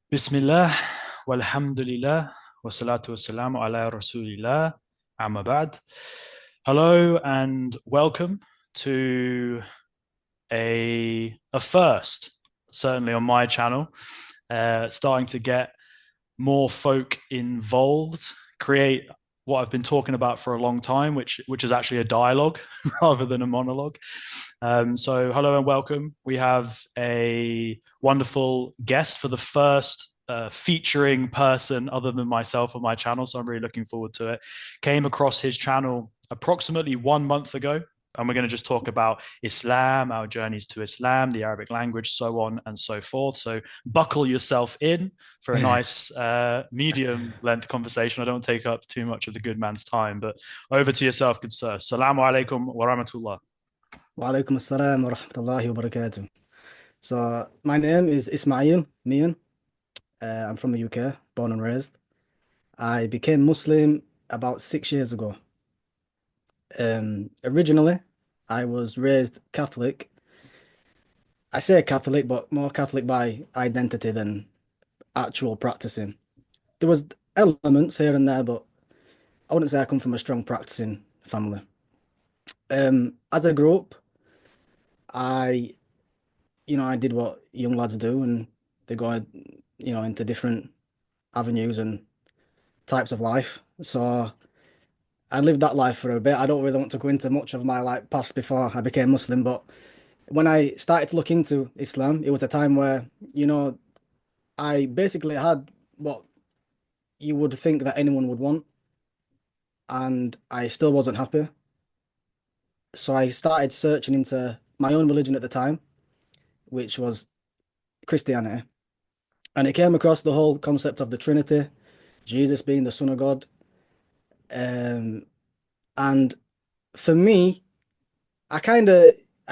Bismillah, walhamdulillah, wassalatu wassalamu ala rasulillah, amma ba'd. Hello and welcome to a first, certainly on my channel, starting to get more folk involved, create what I've been talking about for a long time, which is actually a dialogue rather than a monologue. So hello and welcome. We have a wonderful guest for the first featuring person other than myself on my channel. So I'm really looking forward to it. Came across his channel approximately 1 month ago. And we're going to just talk about Islam, our journeys to Islam, the Arabic language, so on and so forth. So buckle yourself in for a nice medium length conversation. I don't take up too much of the good man's time, but over to yourself, good sir. Assalamu alaikum wa rahmatullah. Wa alaikum assalam wa rahmatullahi wa barakatuh. So, my name is Ismaa'eel, Meehan. I'm from the UK, born and raised. I became Muslim about 6 years ago. Originally, I was raised Catholic. I say Catholic, but more Catholic by identity than actual practicing. There was elements here and there, but I wouldn't say I come from a strong practicing family. As I grew up, I, I did what young lads do, and they go, into different avenues and types of life. So I lived that life for a bit. I don't really want to go into much of my past before I became Muslim, but when I started to look into Islam, it was a time where, I basically had what you would think that anyone would want, and I still wasn't happy. So I started searching into my own religion at the time, which was Christianity. And it came across the whole concept of the Trinity, Jesus being the Son of God. Um, and for me, I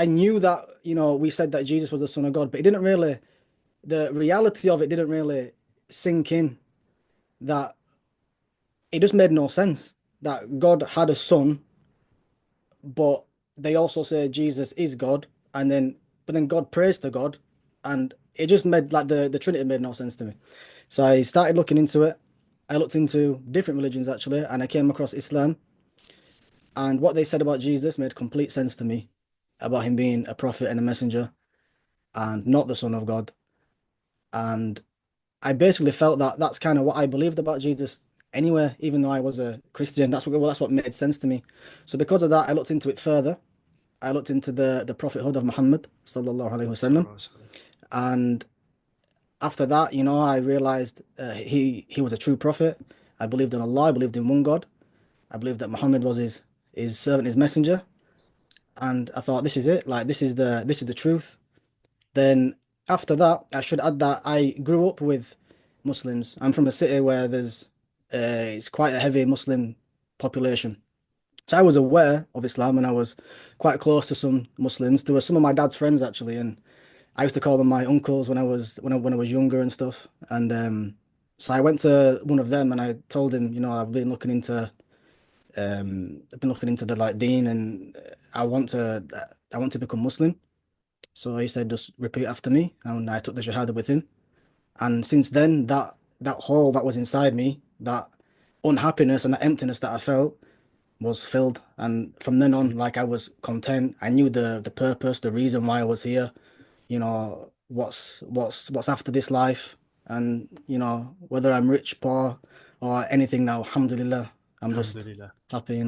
knew that, we said that Jesus was the Son of God, but the reality of it didn't really sink in, that it just made no sense that God had a son, but they also say Jesus is God, but then God prays to God, and it just made the Trinity made no sense to me. So I started looking into it. I looked into different religions actually, and I came across Islam. And what they said about Jesus made complete sense to me, about him being a prophet and a messenger and not the Son of God. And I basically felt that that's kind of what I believed about Jesus anyway, even though I was a Christian. That's what made sense to me. So because of that, I looked into it further. I looked into the prophethood of Muhammad sallallahu alaihi wasallam, and after that, I realized he was a true prophet. I believed in Allah. I believed in one God. I believed that Muhammad was his servant, his messenger. And I thought, this is it. Like, this is the truth. Then after that, I should add that I grew up with Muslims. I'm from a city where it's quite a heavy Muslim population. So I was aware of Islam, and I was quite close to some Muslims. There were some of my dad's friends actually, and I used to call them my uncles when I was younger and stuff. And so I went to one of them and I told him, I've been looking into the Deen, and I want to become Muslim. So he said, just repeat after me, and I took the Shahada with him. And since then, that hole that was inside me, that unhappiness and that emptiness that I felt, was filled. And from then on, like, I was content. I knew the purpose, the reason why I was here. What's after this life, and whether I'm rich, poor, or anything now. Alhamdulillah, I'm just Alhamdulillah. happy.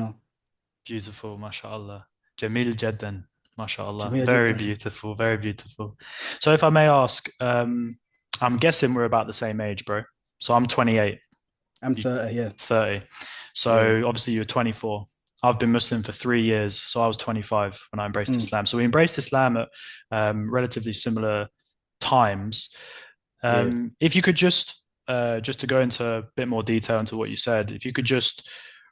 Beautiful, mashallah. Jamil Jaddan, mashallah. Jamil Very jiddan. beautiful, very beautiful. So if I may ask, I'm guessing we're about the same age, bro. So I'm 28, I'm you 30, yeah. 30. Yeah. So obviously you're 24. I've been Muslim for 3 years, so I was 25 when I embraced Mm, Islam. So we embraced Islam at relatively similar times. yeah. If you could just to go into a bit more detail into what you said, if you could just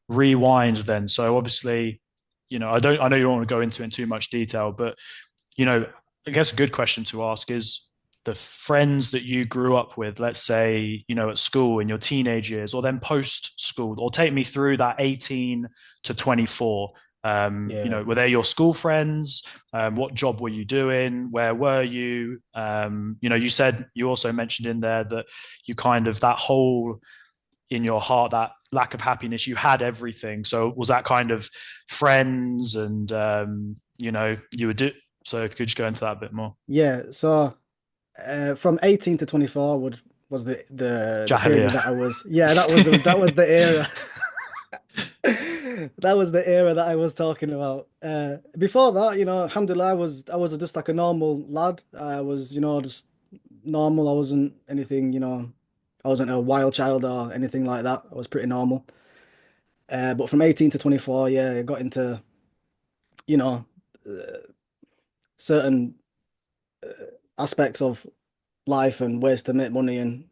rewind then. So obviously, I know you don't want to go into it in too much detail, but you know, I guess a good question to ask is the friends that you grew up with, let's say, at school in your teenage years, or then post school, or take me through that 18 to 24. Yeah. Were they your school friends? What job were you doing? Where were you? You said you also mentioned in there that you kind of that hole in your heart, that lack of happiness, you had everything. So was that kind of friends and you would do? So if you could just go into that a bit more. Yeah. So from 18 to 24 was the period Jahiliyyah. that I was, yeah, that was the era. That was the era that I was talking about. Before that, alhamdulillah, I was just like a normal lad. I was, just normal. I wasn't anything, I wasn't a wild child or anything like that. I was pretty normal. But from 18 to 24, yeah, I got into, you know, uh, certain aspects of life and ways to make money and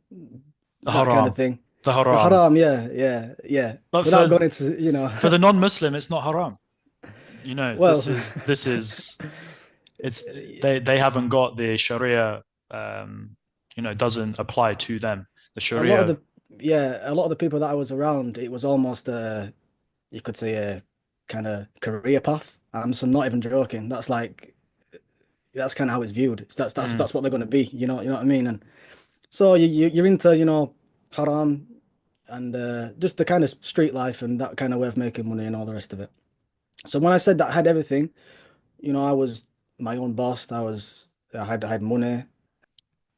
The that kind of haram. thing. The The haram. haram, yeah, yeah, yeah. But Without for going into, for the non-Muslim, it's not haram. well, This is it's they haven't got the Sharia. Doesn't apply to them. The a lot of Sharia. the yeah, a lot of the people that I was around, it was almost you could say a kind of career path. I'm not even joking. That's kind of how it's viewed. Mm, That's what they're going to be. You know what I mean. And so you're into haram and just the kind of street life and that kind of way of making money and all the rest of it. So when I said that I had everything, I was my own boss. I had money.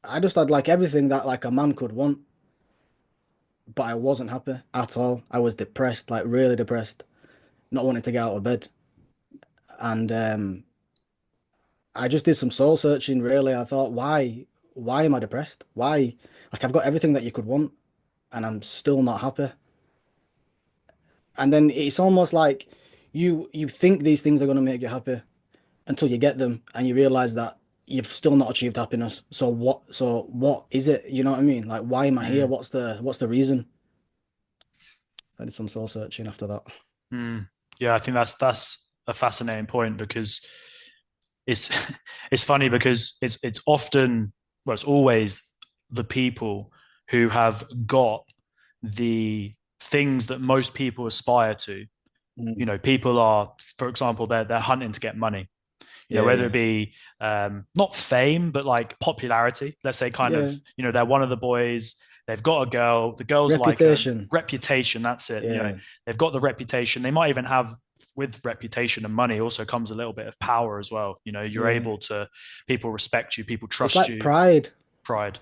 I just had like everything that like a man could want, but I wasn't happy at all. I was depressed, like really depressed, not wanting to get out of bed. And I just did some soul searching, really. I thought, why am I depressed? Why? Like I've got everything that you could want, and I'm still not happy. And then it's almost like you think these things are going to make you happy until you get them, and you realize that you've still not achieved happiness. So what is it? You know what I mean? Like, why am I here? mm, What's the reason? I did some soul searching after that. mm. Yeah, I think that's a fascinating point because it's it's funny because it's often, well, it's always the people who have got the things that most people aspire to. Mm. People are, for example, they're hunting to get money. Yeah, Whether it yeah, be not fame, but like popularity. Let's say kind of, yeah. they're one of the boys, they've got a girl, the girl's like them, Reputation. reputation, that's it. Yeah, They've got the reputation. They might even have, with reputation and money also comes a little bit of power as well. You're yeah. able to, people respect you, people It's trust like you, pride. pride.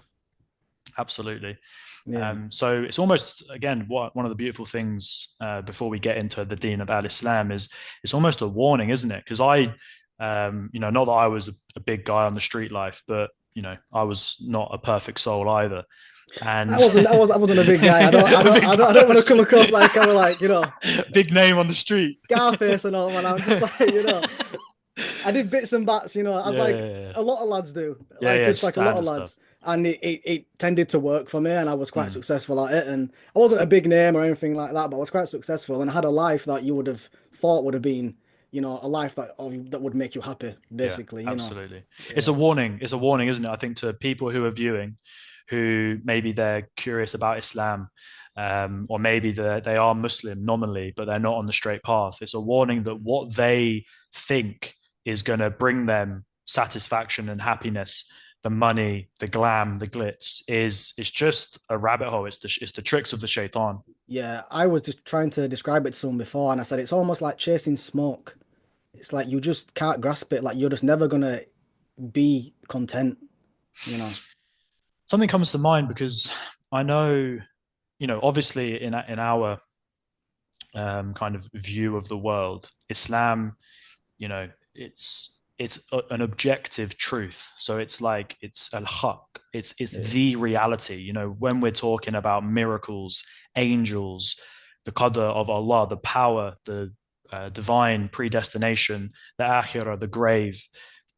Absolutely. Yeah. So it's almost, again, one of the beautiful things before we get into the Deen of Al Islam is it's almost a warning, isn't it? Because not that I was a big guy on the street life, but I was not a perfect soul either. I And wasn't I was I wasn't a big guy. I don't I don't big I don't guy I on don't the want to come across street, like I'm like, big name on the street. Scarface and all, man. I'm just like, I did bits and bats, as Yeah, like yeah, yeah, a lot of lads do, yeah, like yeah, just like a lot of standard stuff. lads. And it tended to work for me, and I was quite Mm, successful at it. And I wasn't a big name or anything like that, but I was quite successful, and I had a life that you would have thought would have been, a life that would make you happy, yeah, basically. absolutely. It's a Yeah, warning. It's a warning, isn't it? I think to people who are viewing, who maybe they're curious about Islam, or maybe they are Muslim nominally, but they're not on the straight path. It's a warning that what they think is going to bring them satisfaction and happiness, the money, the glam, the glitz, is just a rabbit hole. It's the tricks of the shaitan. yeah. I was just trying to describe it to someone before, and I said it's almost like chasing smoke. It's like you just can't grasp it. Like you're just never gonna be content, you know. Something comes to mind because I know, obviously in our kind of view of the world, Islam, it's an objective truth. So it's like it's al haq. It's Yeah, the reality. When we're talking about miracles, angels, the qadr of Allah, the power, the divine predestination, the akhirah, the grave,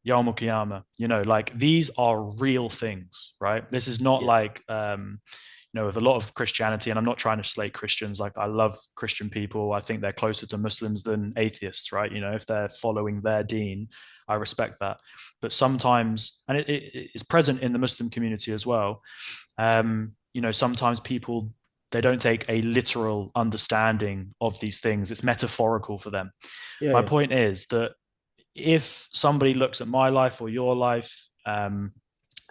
Yawm al-Qiyamah, like these are real things, right? This is not yeah, like with a lot of Christianity, and I'm not trying to slate Christians. Like I love Christian people. I think they're closer to Muslims than atheists, right? If they're following their deen, I respect that. But sometimes, and it is present in the Muslim community as well. Sometimes people They don't take a literal understanding of these things. It's metaphorical for them. Yeah, My yeah, point is that if somebody looks at my life or your life,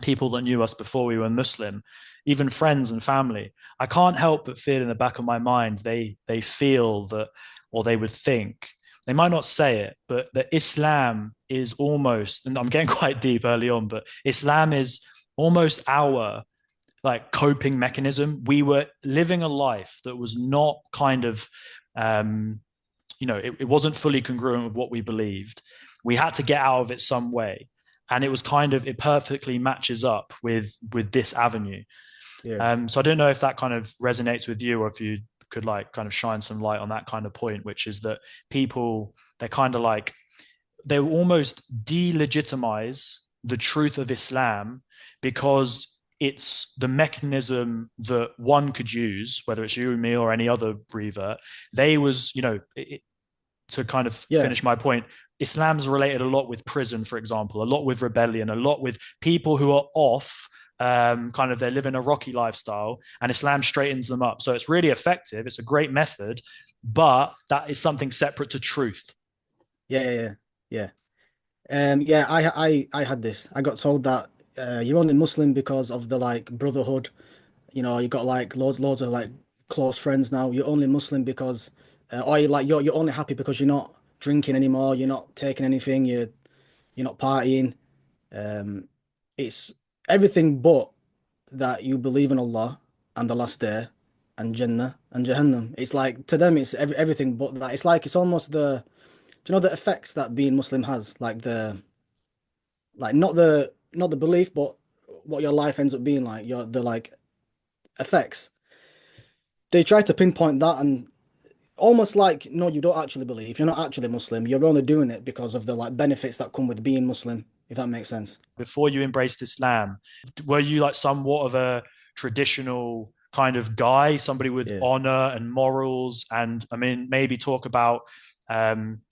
people that knew us before we were Muslim, even friends and family, I can't help but feel in the back of my mind they feel that, or they would think, they might not say it, but that Islam is almost, and I'm getting quite deep early on, but Islam is almost our like coping mechanism. We were living a life that was not kind of um, it wasn't fully congruent with what we believed. We had to get out of it some way. And it was kind of, it perfectly matches up with this avenue. yeah, So I don't know if that kind of resonates with you, or if you could like kind of shine some light on that kind of point, which is that people, they're kind of like, they almost delegitimize the truth of Islam because it's the mechanism that one could use, whether it's you, me, or any other breather. They was, to kind of yeah, finish my point, Islam's related a lot with prison, for example, a lot with rebellion, a lot with people who are off. Kind of they're living a rocky lifestyle, and Islam straightens them up. So it's really effective. It's a great method, but that is something separate to truth. yeah, yeah, yeah. Yeah. Yeah, I had this. I got told that you're only Muslim because of the like brotherhood. You know, you got like loads of like close friends now. You're only Muslim because, or you like you're only happy because you're not drinking anymore. You're not taking anything. You're not partying. Um, it's everything but that you believe in Allah and the last day and Jannah and Jahannam. It's like to them, it's everything but that. It's like it's almost the do you know the effects that being Muslim has, like the like not the belief, but what your life ends up being like, your the like effects. They try to pinpoint that and almost like, no, you don't actually believe. You're not actually Muslim. You're only doing it because of the like benefits that come with being Muslim, if that makes sense. Before you embraced Islam, were you like somewhat of a traditional kind of guy, somebody with Yeah. honor and morals? And I mean, maybe talk about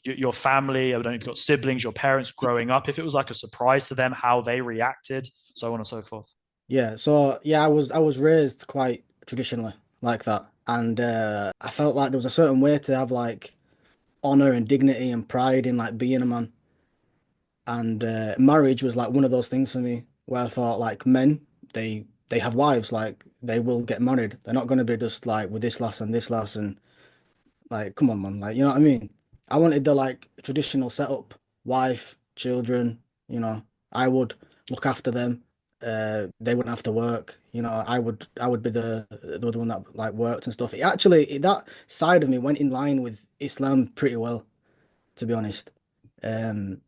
your family. I don't know if you've got siblings, your parents growing up, if it was like a surprise to them, how they reacted, so on and so forth. Yeah. So yeah, I was raised quite traditionally like that. And I felt like there was a certain way to have like honor and dignity and pride in like being a man. And marriage was like one of those things for me where I thought like men, they have wives, like they will get married. They're not going to be just like with this lass and like come on man, like you know what I mean? I wanted the like traditional setup, wife, children, you know. I would look after them. They wouldn't have to work. You know, I would be the one that like worked and stuff. That side of me went in line with Islam pretty well, to be honest. Um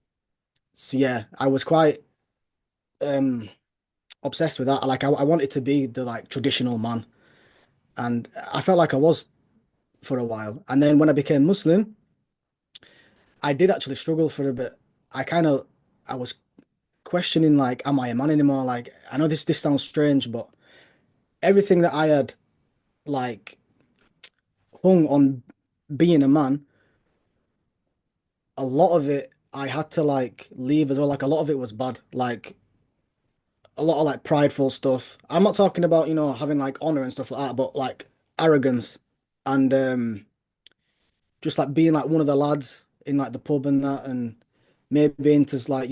so yeah, I was quite um obsessed with that. Like I wanted to be the like traditional man, and I felt like I was for a while. And then when I became Muslim, I did actually struggle for a bit. I was questioning like, am I a man anymore? Like I know this sounds strange, but everything that I had like hung on being a man, a lot of it I had to like leave as well. Like a lot of it was bad. Like a lot of like prideful stuff. I'm not talking about, having like honor and stuff like that, but like arrogance and just like being like one of the lads in like the pub and that and maybe into like,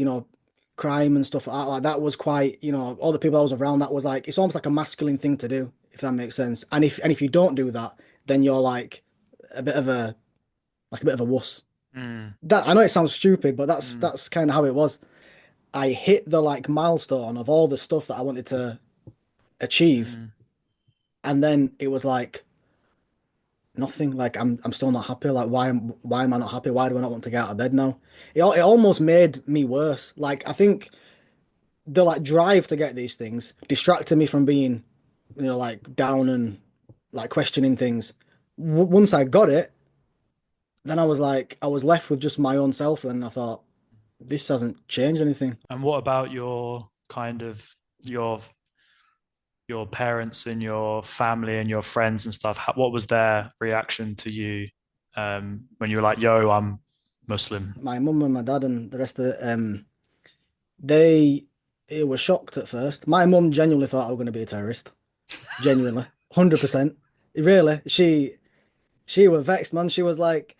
crime and stuff like that. Like that was quite, all the people I was around, that was like it's almost like a masculine thing to do, if that makes sense. And if you don't do that, then you're like a bit of a a bit of a wuss. Mm, That I know it sounds stupid, but that's mm, that's kind of how it was. I hit the like milestone of all the stuff that I wanted to achieve. mm. And then it was like nothing. Like I'm still not happy. Like why am I not happy? Why do I not want to get out of bed now? It almost made me worse. Like I think the like drive to get these things distracted me from being, like down and like questioning things. Once I got it, then I was left with just my own self, and I thought this hasn't changed anything. And what about your kind of your your parents and your family and your friends and stuff? What was their reaction to you when you were like, "Yo, I'm Muslim"? My mum and my dad and the rest of it, they were shocked at first. My mum genuinely thought I was going to be a terrorist. Genuinely, 100%. Really, she was vexed, man. She was like,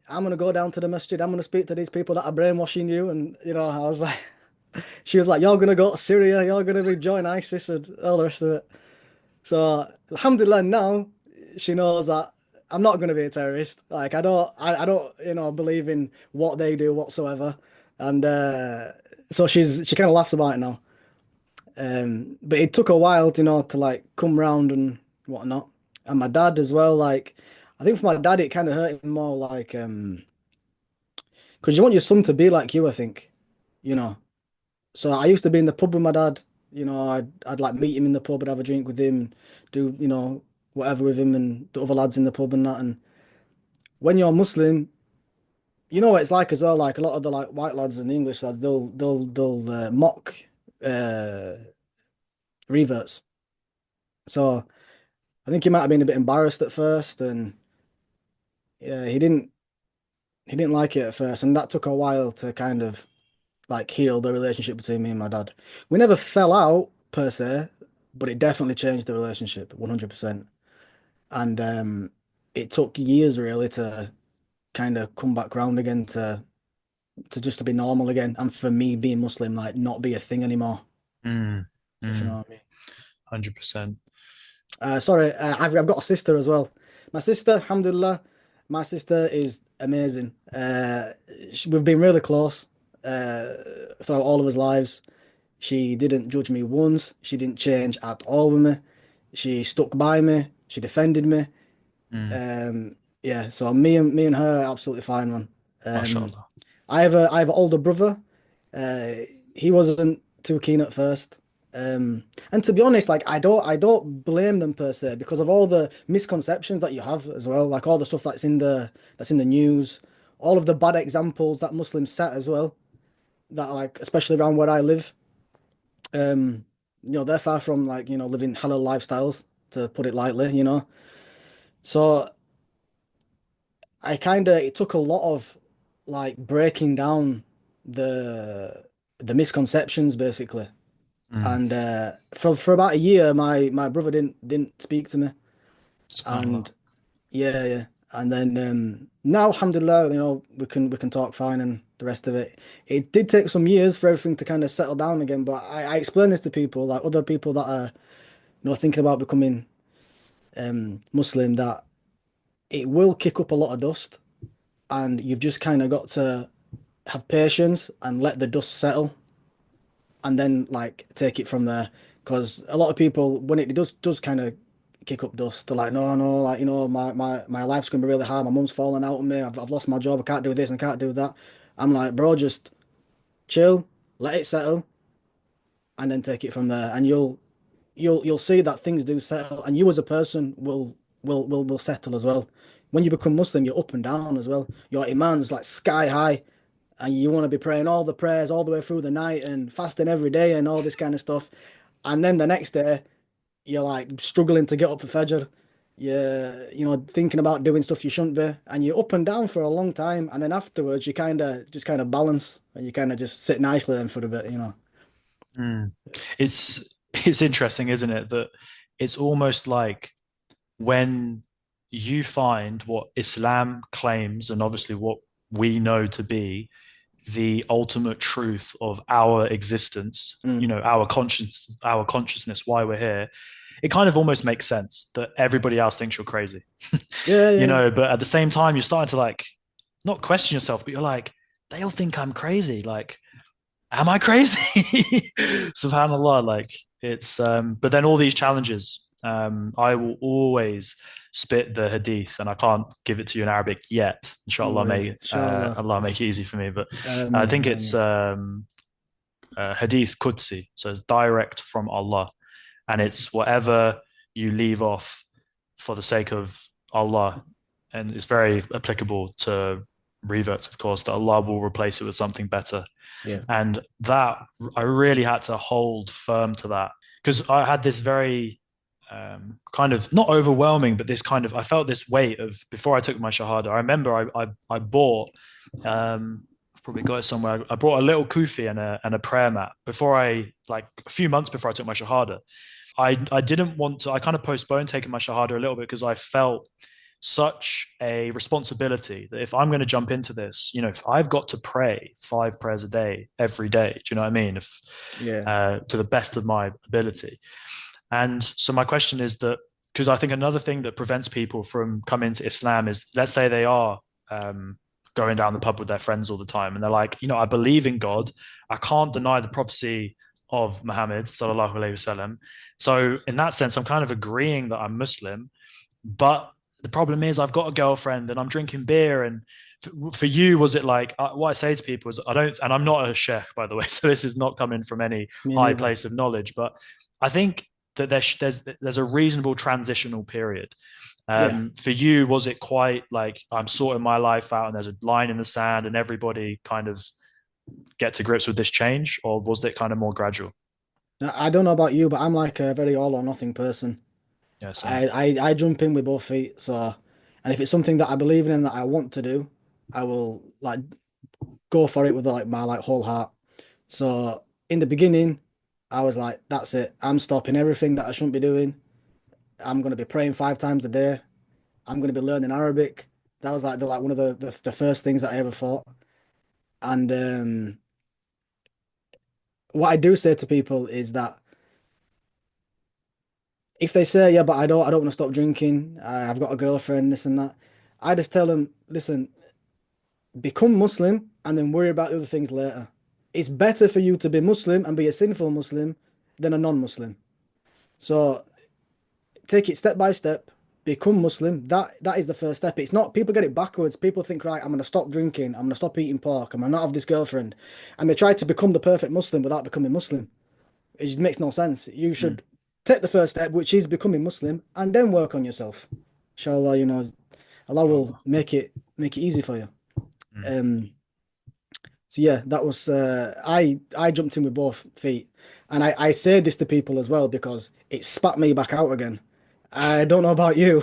"I'm gonna go down to the masjid. I'm gonna speak to these people that are brainwashing you." And I was like, she was like, "You're gonna go to Syria. You're gonna be join ISIS and all the rest of it." So, alhamdulillah, now she knows that I'm not gonna be a terrorist. Like, I don't, believe in what they do whatsoever. And so she kind of laughs about it now. But it took a while, to like come round and whatnot. And my dad as well, like I think for my dad it kind of hurt him more like because you want your son to be like you, I think, you know. So I used to be in the pub with my dad, I'd like meet him in the pub and have a drink with him, do, whatever with him and the other lads in the pub and that. And when you're Muslim, you know what it's like as well, like a lot of the like white lads and the English lads, they'll mock uh reverts. So I think he might have been a bit embarrassed at first, and yeah, he didn't like it at first, and that took a while to kind of like heal the relationship between me and my dad. We never fell out per se, but it definitely changed the relationship 100%. And it took years really to kind of come back round again to just to be normal again, and for me being Muslim like not be a thing anymore, Mm, if you know mm, what I mean. 100%. Sorry, I've got a sister as well. My sister, alhamdulillah, my sister is amazing. We've been really close uh, throughout all of his lives. She didn't judge me once. She didn't change at all with me. She stuck by me. She defended me. Mm, Yeah, so me and her are absolutely fine, man. Um, mashallah. I have an older brother. Uh, he wasn't too keen at first. And to be honest, like I don't blame them per se because of all the misconceptions that you have as well, like all the stuff that's in the news, all of the bad examples that Muslims set as well, that like especially around where I live. They're far from like, living halal lifestyles, to put it lightly. So it took a lot of like breaking down the the misconceptions basically. Mm, And for about a year, my brother didn't speak to me, subhanallah. and yeah, yeah, and then now, alhamdulillah, we can talk fine and the rest of it. It did take some years for everything to kind of settle down again, but I explain this to people, like other people that are thinking about becoming Muslim, that it will kick up a lot of dust, and you've just kind of got to have patience and let the dust settle, and then like take it from there. Because a lot of people, when it does kind of kick up dust, they're like, no, no, like my life's gonna be really hard. My mum's falling out on me. I've lost my job. I can't do this and I can't do that. I'm like, bro, just chill, let it settle, and then take it from there. And you'll see that things do settle, and you as a person will settle as well. When you become Muslim, you're up and down as well. Your iman's like sky high, and you want to be praying all the prayers all the way through the night and fasting every day and all this kind of stuff. And then the next day, you're like struggling to get up for Fajr. You're, thinking about doing stuff you shouldn't be, and you're up and down for a long time. And then afterwards, you kind of balance, and you kind of just sit nicely then for a bit. Mm. It's interesting, isn't it, that it's almost like when you find what Islam claims, and obviously what we know to be the ultimate truth of our existence, Mm. our consciousness, why we're here, it kind of almost makes sense that everybody else thinks you're crazy. Yeah, yeah, But at the same time, you're starting to like not question yourself, but you're like, they'll think I'm crazy. Like, am I crazy? Subhanallah. Like it's but then all these challenges, I will always spit the hadith, and I can't give it to you in Arabic yet. no Inshallah, worries. may Inshallah. Allah make it easy for me. But I Ameen, think it's ameen. hadith Qudsi, so it's direct from Allah, and it's whatever you leave off for the sake of Allah, and it's very applicable to reverts, of course, that Allah will replace it with something better. Yeah. And that I really had to hold firm to that because I had this very kind of not overwhelming, but this kind of I felt this weight of before I took my shahada. I remember I bought I've probably got it somewhere. I brought a little kufi and a prayer mat before I like a few months before I took my shahada. I didn't want to. I kind of postponed taking my shahada a little bit because I felt such a responsibility that if I'm going to jump into this, if I've got to pray 5 prayers a day every day, do you know what I mean? If Yeah, to the best of my ability. And so my question is that because I think another thing that prevents people from coming to Islam is, let's say they are um, going down the pub with their friends all the time, and they're like, I believe in God. I can't deny the prophecy of Muhammad sallallahu alaihi wasallam. So in that sense, I'm kind of agreeing that I'm Muslim, but the problem is I've got a girlfriend and I'm drinking beer. And for you, was it like what I say to people is I don't, and I'm not a sheikh, by the way, so this is not coming from any me high neither. place of knowledge, but I think that there's a reasonable transitional period. Yeah. For you, was it quite like I'm sorting my life out and there's a line in the sand and everybody kind of get to grips with this change, or was it kind of more gradual? Now, I don't know about you, but I'm like a very all or nothing person. Yeah, same. I jump in with both feet. So, and if it's something that I believe in and that I want to do, I will like go for it with like my like whole heart. So in the beginning, I was like, that's it. I'm stopping everything that I shouldn't be doing. I'm gonna be praying 5 times a day. I'm gonna be learning Arabic. That was like the like one of the first things that I ever thought. And what I do say to people is that if they say, yeah, but I don't want to stop drinking. I've got a girlfriend, this and that. I just tell them, listen, become Muslim and then worry about the other things later. It's better for you to be Muslim and be a sinful Muslim than a non-Muslim. So take it step by step, become Muslim. That is the first step. It's not, people get it backwards. People think, right, I'm gonna stop drinking, I'm gonna stop eating pork, I'm gonna not have this girlfriend. And they try to become the perfect Muslim without becoming Muslim. It just makes no sense. You Mm. should take the first step, which is becoming Muslim, and then work on yourself. Inshallah, Allah will Inshallah. make it easy for you. Mm. Um, so yeah, that was I jumped in with both feet, and I say this to people as well because it spat me back out again. I don't know about you,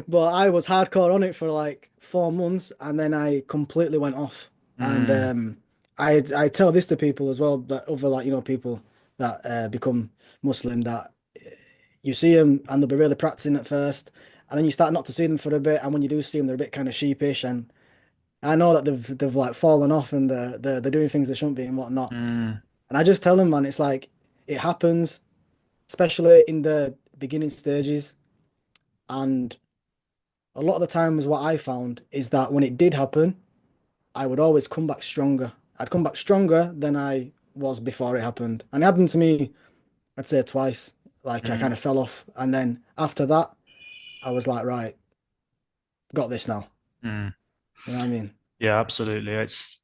but I was hardcore on it for like 4 months, and then I completely went off. And Mm. I tell this to people as well that other like people that become Muslim that you see them and they'll be really practicing at first, and then you start not to see them for a bit, and when you do see them, they're a bit kind of sheepish and. I know that they've like fallen off and they're doing things they shouldn't be and whatnot. Mm. And I just tell them, man, it's like it happens, especially in the beginning stages. And a lot of the times, what I found is that when it did happen, I would always come back stronger. I'd come back stronger than I was before it happened. And it happened to me, I'd say twice. Like I kind Mm. of fell off. And then after that, I was like, right, got this now. Mm. You know what I mean? Yeah, absolutely. It's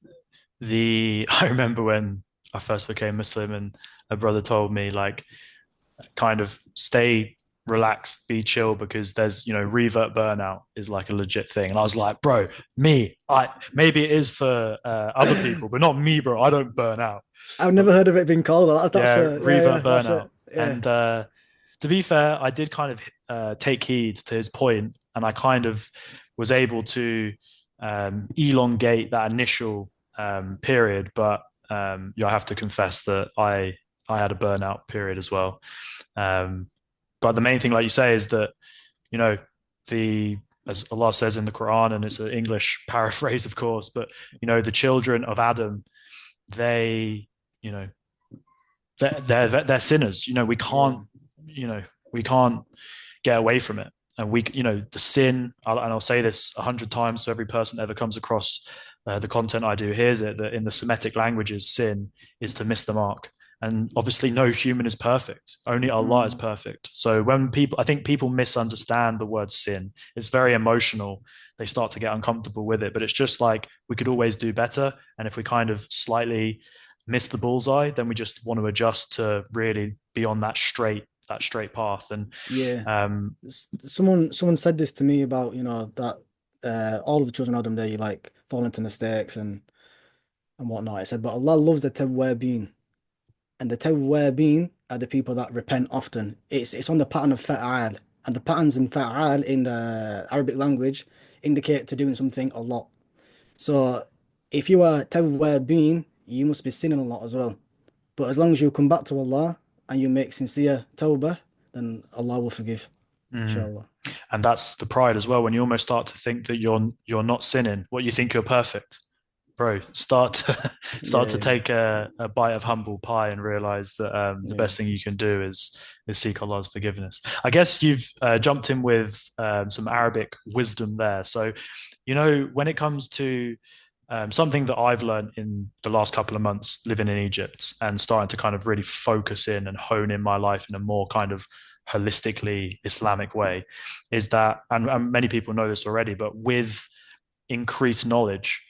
the I remember when I first became Muslim and a brother told me like kind of stay relaxed, be chill because there's, revert burnout is like a legit thing. And I was like, bro, I maybe it is for other people, but not me, bro. I don't burn out. I've But never heard of it being called that. That's yeah, yeah, revert that's burnout. it. Yeah. And to be fair, I did kind of take heed to his point, and I kind of was able to elongate that initial period. But I have to confess that I had a burnout period as well. Um, but the main thing, like you say, is that you know the as Allah says in the Quran, and it's an English paraphrase, of course, but the children of Adam, they you know they're sinners. Yeah. We can't get away from it. And the sin, and I'll say this 100 times so every person that ever comes across the content I do hears it, that in the Semitic languages, sin is to miss the mark. And obviously, no human is perfect. Only Allah is Mm, perfect. So I think people misunderstand the word sin. It's very emotional. They start to get uncomfortable with it, but it's just like we could always do better. And if we kind of slightly miss the bullseye, then we just want to adjust to really be on that straight path. And yeah. um, Someone said this to me about, that all of the children of Adam they like fall into mistakes and whatnot. It said, but Allah loves the tawwabin. And the tawwabin are the people that repent often. It's on the pattern of fa'al. And the patterns in fa'al in the Arabic language indicate to doing something a lot. So if you are tawwabin, you must be sinning a lot as well. But as long as you come back to Allah and you make sincere tawbah, then Allah will forgive, Mm. inshallah. And that's the pride as well. When you almost start to think that you're not sinning, what you think you're perfect, bro. Start to start to Yeah, take a bite of humble pie and realize that the yeah, best thing you can do is seek Allah's forgiveness. I guess you've jumped in with some Arabic wisdom there. So, when it comes to something that I've learned in the last couple of months living in Egypt and starting to kind of really focus in and hone in my life in a more kind of holistically Islamic way is that, and many people know this already, but with increased knowledge,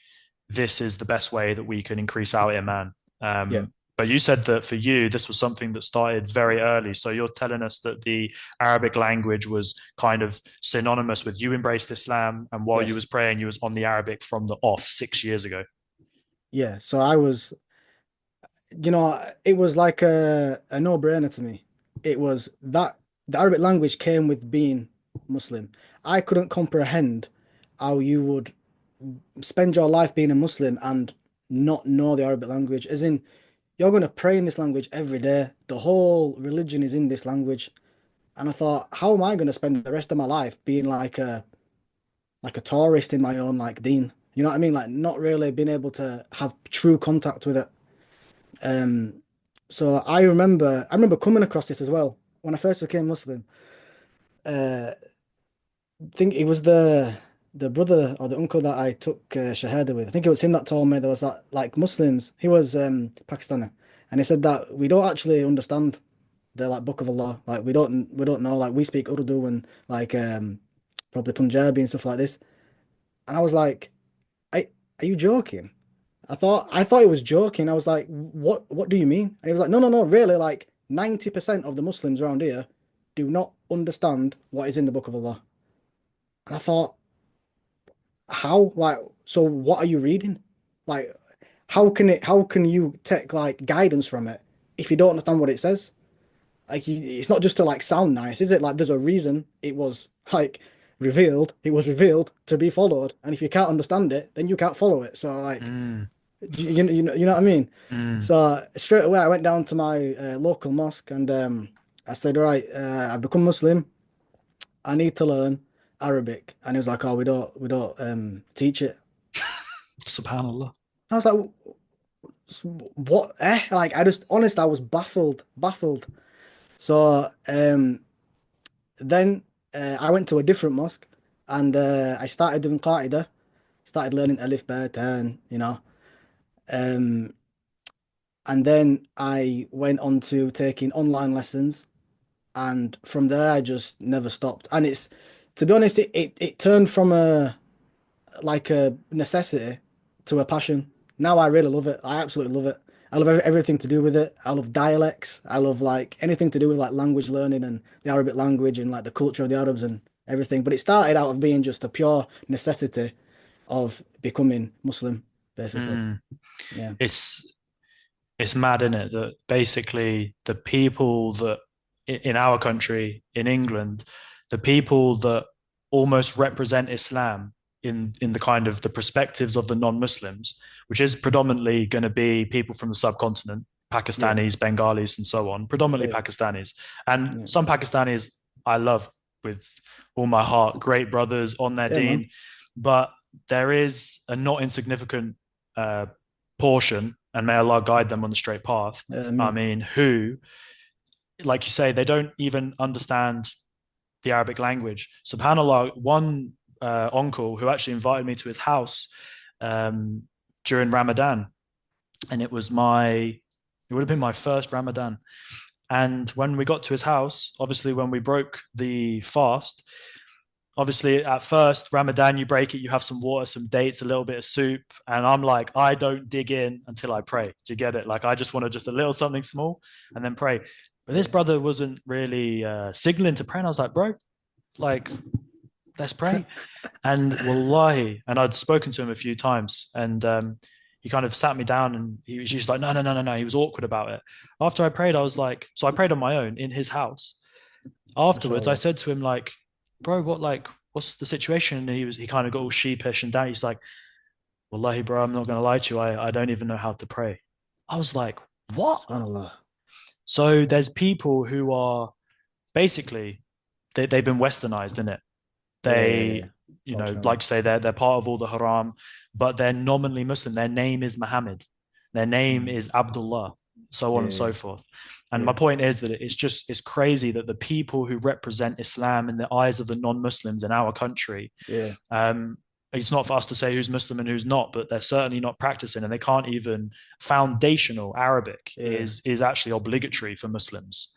this is the best way that we can increase our iman. yeah, But you said that for you, this was something that started very early. So you're telling us that the Arabic language was kind of synonymous with you embraced Islam, and while you yes, was praying, you was on the Arabic from the off 6 years ago. yeah. So I was, it was like a no-brainer to me. It was that the Arabic language came with being Muslim. I couldn't comprehend how you would spend your life being a Muslim and not know the Arabic language. As in, you're going to pray in this language every day. The whole religion is in this language. And I thought, how am I going to spend the rest of my life being like a tourist in my own like deen? You know what I mean? Like not really being able to have true contact with it. Um, so I remember coming across this as well when I first became Muslim. Uh, I think it was the brother or the uncle that I took Shahada with. I think it was him that told me there was that like Muslims. He was Pakistani, and he said that we don't actually understand the like Book of Allah. Like we don't know. Like we speak Urdu and like probably Punjabi and stuff like this. And I was like, are you joking? I thought he was joking. I was like, what do you mean? And he was like, no, no, no, really, like 90% of the Muslims around here do not understand what is in the Book of Allah. And I thought, how? Like, so what are you reading? Like, how can you take like guidance from it if you don't understand what it says? Like, it's not just to like sound nice, is it? Like, there's a reason it was like revealed. It was revealed to be followed, and if you can't understand it, then you can't follow it. So like, Mm, you know what I mean? mm. So straight away, I went down to my local mosque and I said, "All right, I've become Muslim. I need to learn Arabic." And he was like, "Oh, we don't teach it." Subhanallah. I was like, "What? Eh?" Like, I was baffled, baffled. So then I went to a different mosque and I started doing Qaida, started learning Alif, Ba, Tan, Um, and then I went on to taking online lessons. And from there, I just never stopped. And to be honest, it turned from a necessity to a passion. Now I really love it. I absolutely love it. I love everything to do with it. I love dialects. I love like anything to do with like language learning and the Arabic language and like the culture of the Arabs and everything. But it started out of being just a pure necessity of becoming Muslim, basically. Mm. Yeah. It's it's mad, isn't it, that basically the people that in our country, in England, the people that almost represent Islam in the kind of the perspectives of the non-Muslims, which is predominantly going to be people from the subcontinent, Yeah. Pakistanis, Bengalis, and so on, predominantly Yeah. Pakistanis, and Yeah. some Pakistanis I love with all my heart, great brothers on their Yeah, man. deen, but there is a not insignificant uh, portion, and may Allah guide them on the straight path. I I mean, mean, who, like you say, they don't even understand the Arabic language. SubhanAllah, one uncle who actually invited me to his house um, during Ramadan, and it would have been my first Ramadan. And when we got to his house, obviously, when we broke the fast, obviously at first Ramadan you break it, you have some water, some dates, a little bit of soup, and I'm like, I don't dig in until I pray. Do you get it? Like I just want to just a little something small and then pray. But this yeah. brother wasn't really signaling to pray, and I was like, bro, like let's pray. And wallahi, and I'd spoken to him a few times, and he kind of sat me down and he was just like, no, no, no, no, no. He was awkward about it. After I prayed, I was like, so I prayed on my own in his house. Afterwards, I MashaAllah. said to him, like, bro, what's the situation? And he kind of got all sheepish and down. He's like, wallahi, bro, I'm not going to lie to you. I don't even know how to pray. I was like, what? SubhanAllah. So there's people who are basically they've been westernized in it. Yeah, yeah, yeah, yeah. They, Fortunately. like say they're part of all the haram, but they're nominally Muslim. Their name is Muhammad. Their name Mm. is Abdullah, so on and so Yeah, forth. And my yeah, point is that it's crazy that the people who represent Islam in the eyes of the non-Muslims in our country, yeah, um, it's not for us to say who's Muslim and who's not, but they're certainly not practicing, and they can't even foundational Arabic yeah. is actually obligatory for Muslims.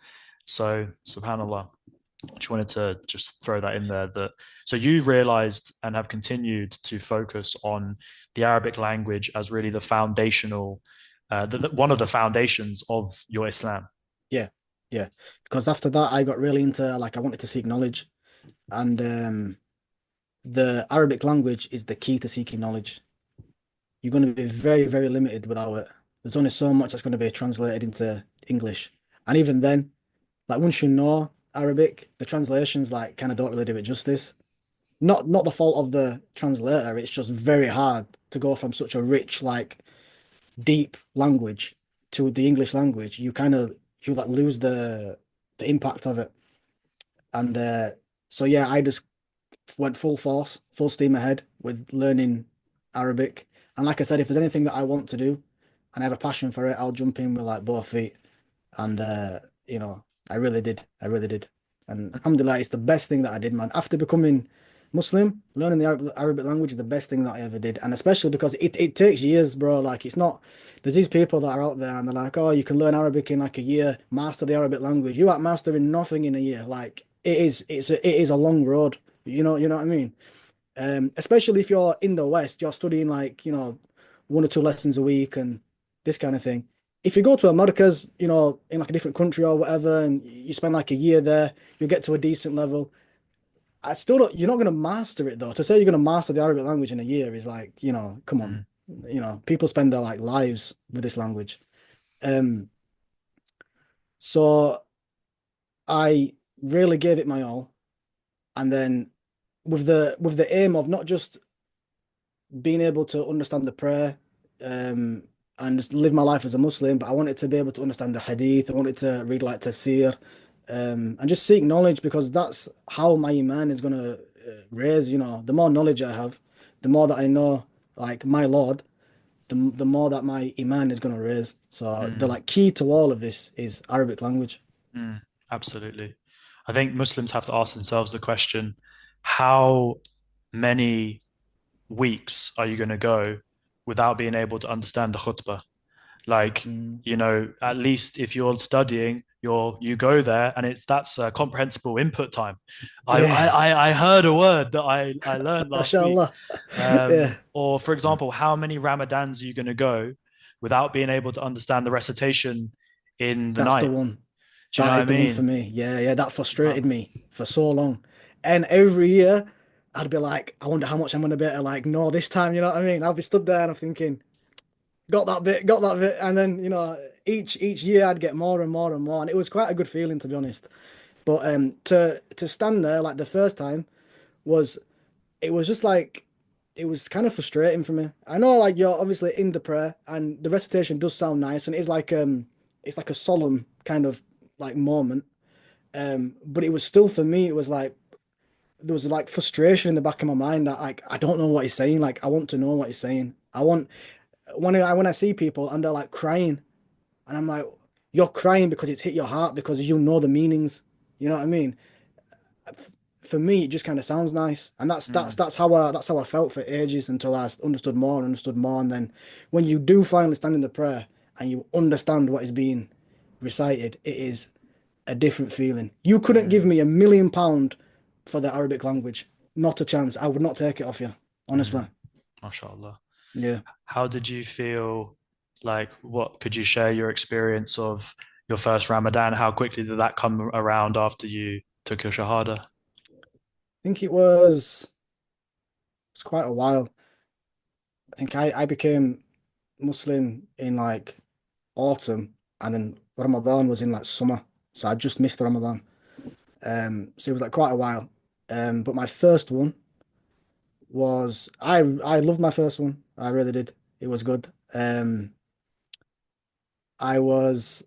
So, subhanallah. Just wanted to just throw that in there. That so you realized and have continued to focus on the Arabic language as really the foundational, one of the foundations of your Islam. Yeah, yeah. Because after that, I got really into like I wanted to seek knowledge, and the Arabic language is the key to seeking knowledge. You're going to be very, very limited without it. There's only so much that's going to be translated into English, and even then, like once you know Arabic, the translations like kind of don't really do it justice. Not the fault of the translator. It's just very hard to go from such a rich, like deep language to the English language. You like lose the impact of it. And so yeah, I just went full force, full steam ahead with learning Arabic. And like I said, if there's anything that I want to do and I have a passion for it, I'll jump in with like both feet. And I really did. I really did. And alhamdulillah, it's the best thing that I did, man. After becoming Muslim, learning the Arabic language is the best thing that I ever did. And especially because it takes years, bro. Like it's not there's these people that are out there and they're like, oh, you can learn Arabic in like a year, master the Arabic language. You aren't mastering nothing in a year. Like it is a long road. You know what I mean? Especially if you're in the West, you're studying like, one or two lessons a week and this kind of thing. If you go to Americas, in like a different country or whatever, and you spend like a year there, you'll get to a decent level. I still don't, you're not going to master it though. To say you're going to master the Arabic language in a year is like, come on. Mm, People spend their like lives with this language. Um, so I really gave it my all. And then with the aim of not just being able to understand the prayer um, and just live my life as a Muslim, but I wanted to be able to understand the hadith. I wanted to read like tafsir and just seek knowledge because that's how my iman is going to raise. The more knowledge I have, the more that I know like my Lord, the more that my iman is going to raise. So the mm, like key to all of this is Arabic language. absolutely. I think Muslims have to ask themselves the question, how many weeks are you going to go without being able to understand the khutbah? Like, Mm. at least if you're studying, you go there and that's comprehensible input time. I, I Yeah, I heard a word that I learned last week. mashallah. Yeah, Or for example, how many Ramadans are you going to go without being able to understand the recitation in the that's the night? one. Do you know That what I is the one for mean? me. Yeah, yeah, that frustrated Subhanallah. me for so long. And every year I'd be like, I wonder how much I'm gonna be able to like know this time, you know what I mean? I'll be stood there and I'm thinking, got that bit, got that bit. And then, each year I'd get more and more and more. And it was quite a good feeling to be honest. But to stand there like the first time was it was just like it was kind of frustrating for me. I know like you're obviously in the prayer and the recitation does sound nice and it's like a solemn kind of like moment. But it was still for me, it was like there was like frustration in the back of my mind that like I don't know what he's saying. Like I want to know what he's saying. I want when I see people and they're like crying and I'm like, you're crying because it's hit your heart because you know the meanings. You know what I mean? For me, it just kind of sounds nice, and that's that's Mm, that's how I felt for ages until I understood more, and then when you do finally stand in the prayer and you understand what is being recited, it is a different feeling. You couldn't give mm, me £1 million for the Arabic language, not a chance. I would not take it off you, honestly. mm. MashaAllah. Yeah. How did you feel? Like, what could you share your experience of your first Ramadan? How quickly did that come around after you took your Shahada? I think it's quite a while. I think I became Muslim in like autumn, and then Ramadan was in like summer, so I just missed Ramadan. So it was like quite a while. But my first one was I loved my first one. I really did. It was good. I was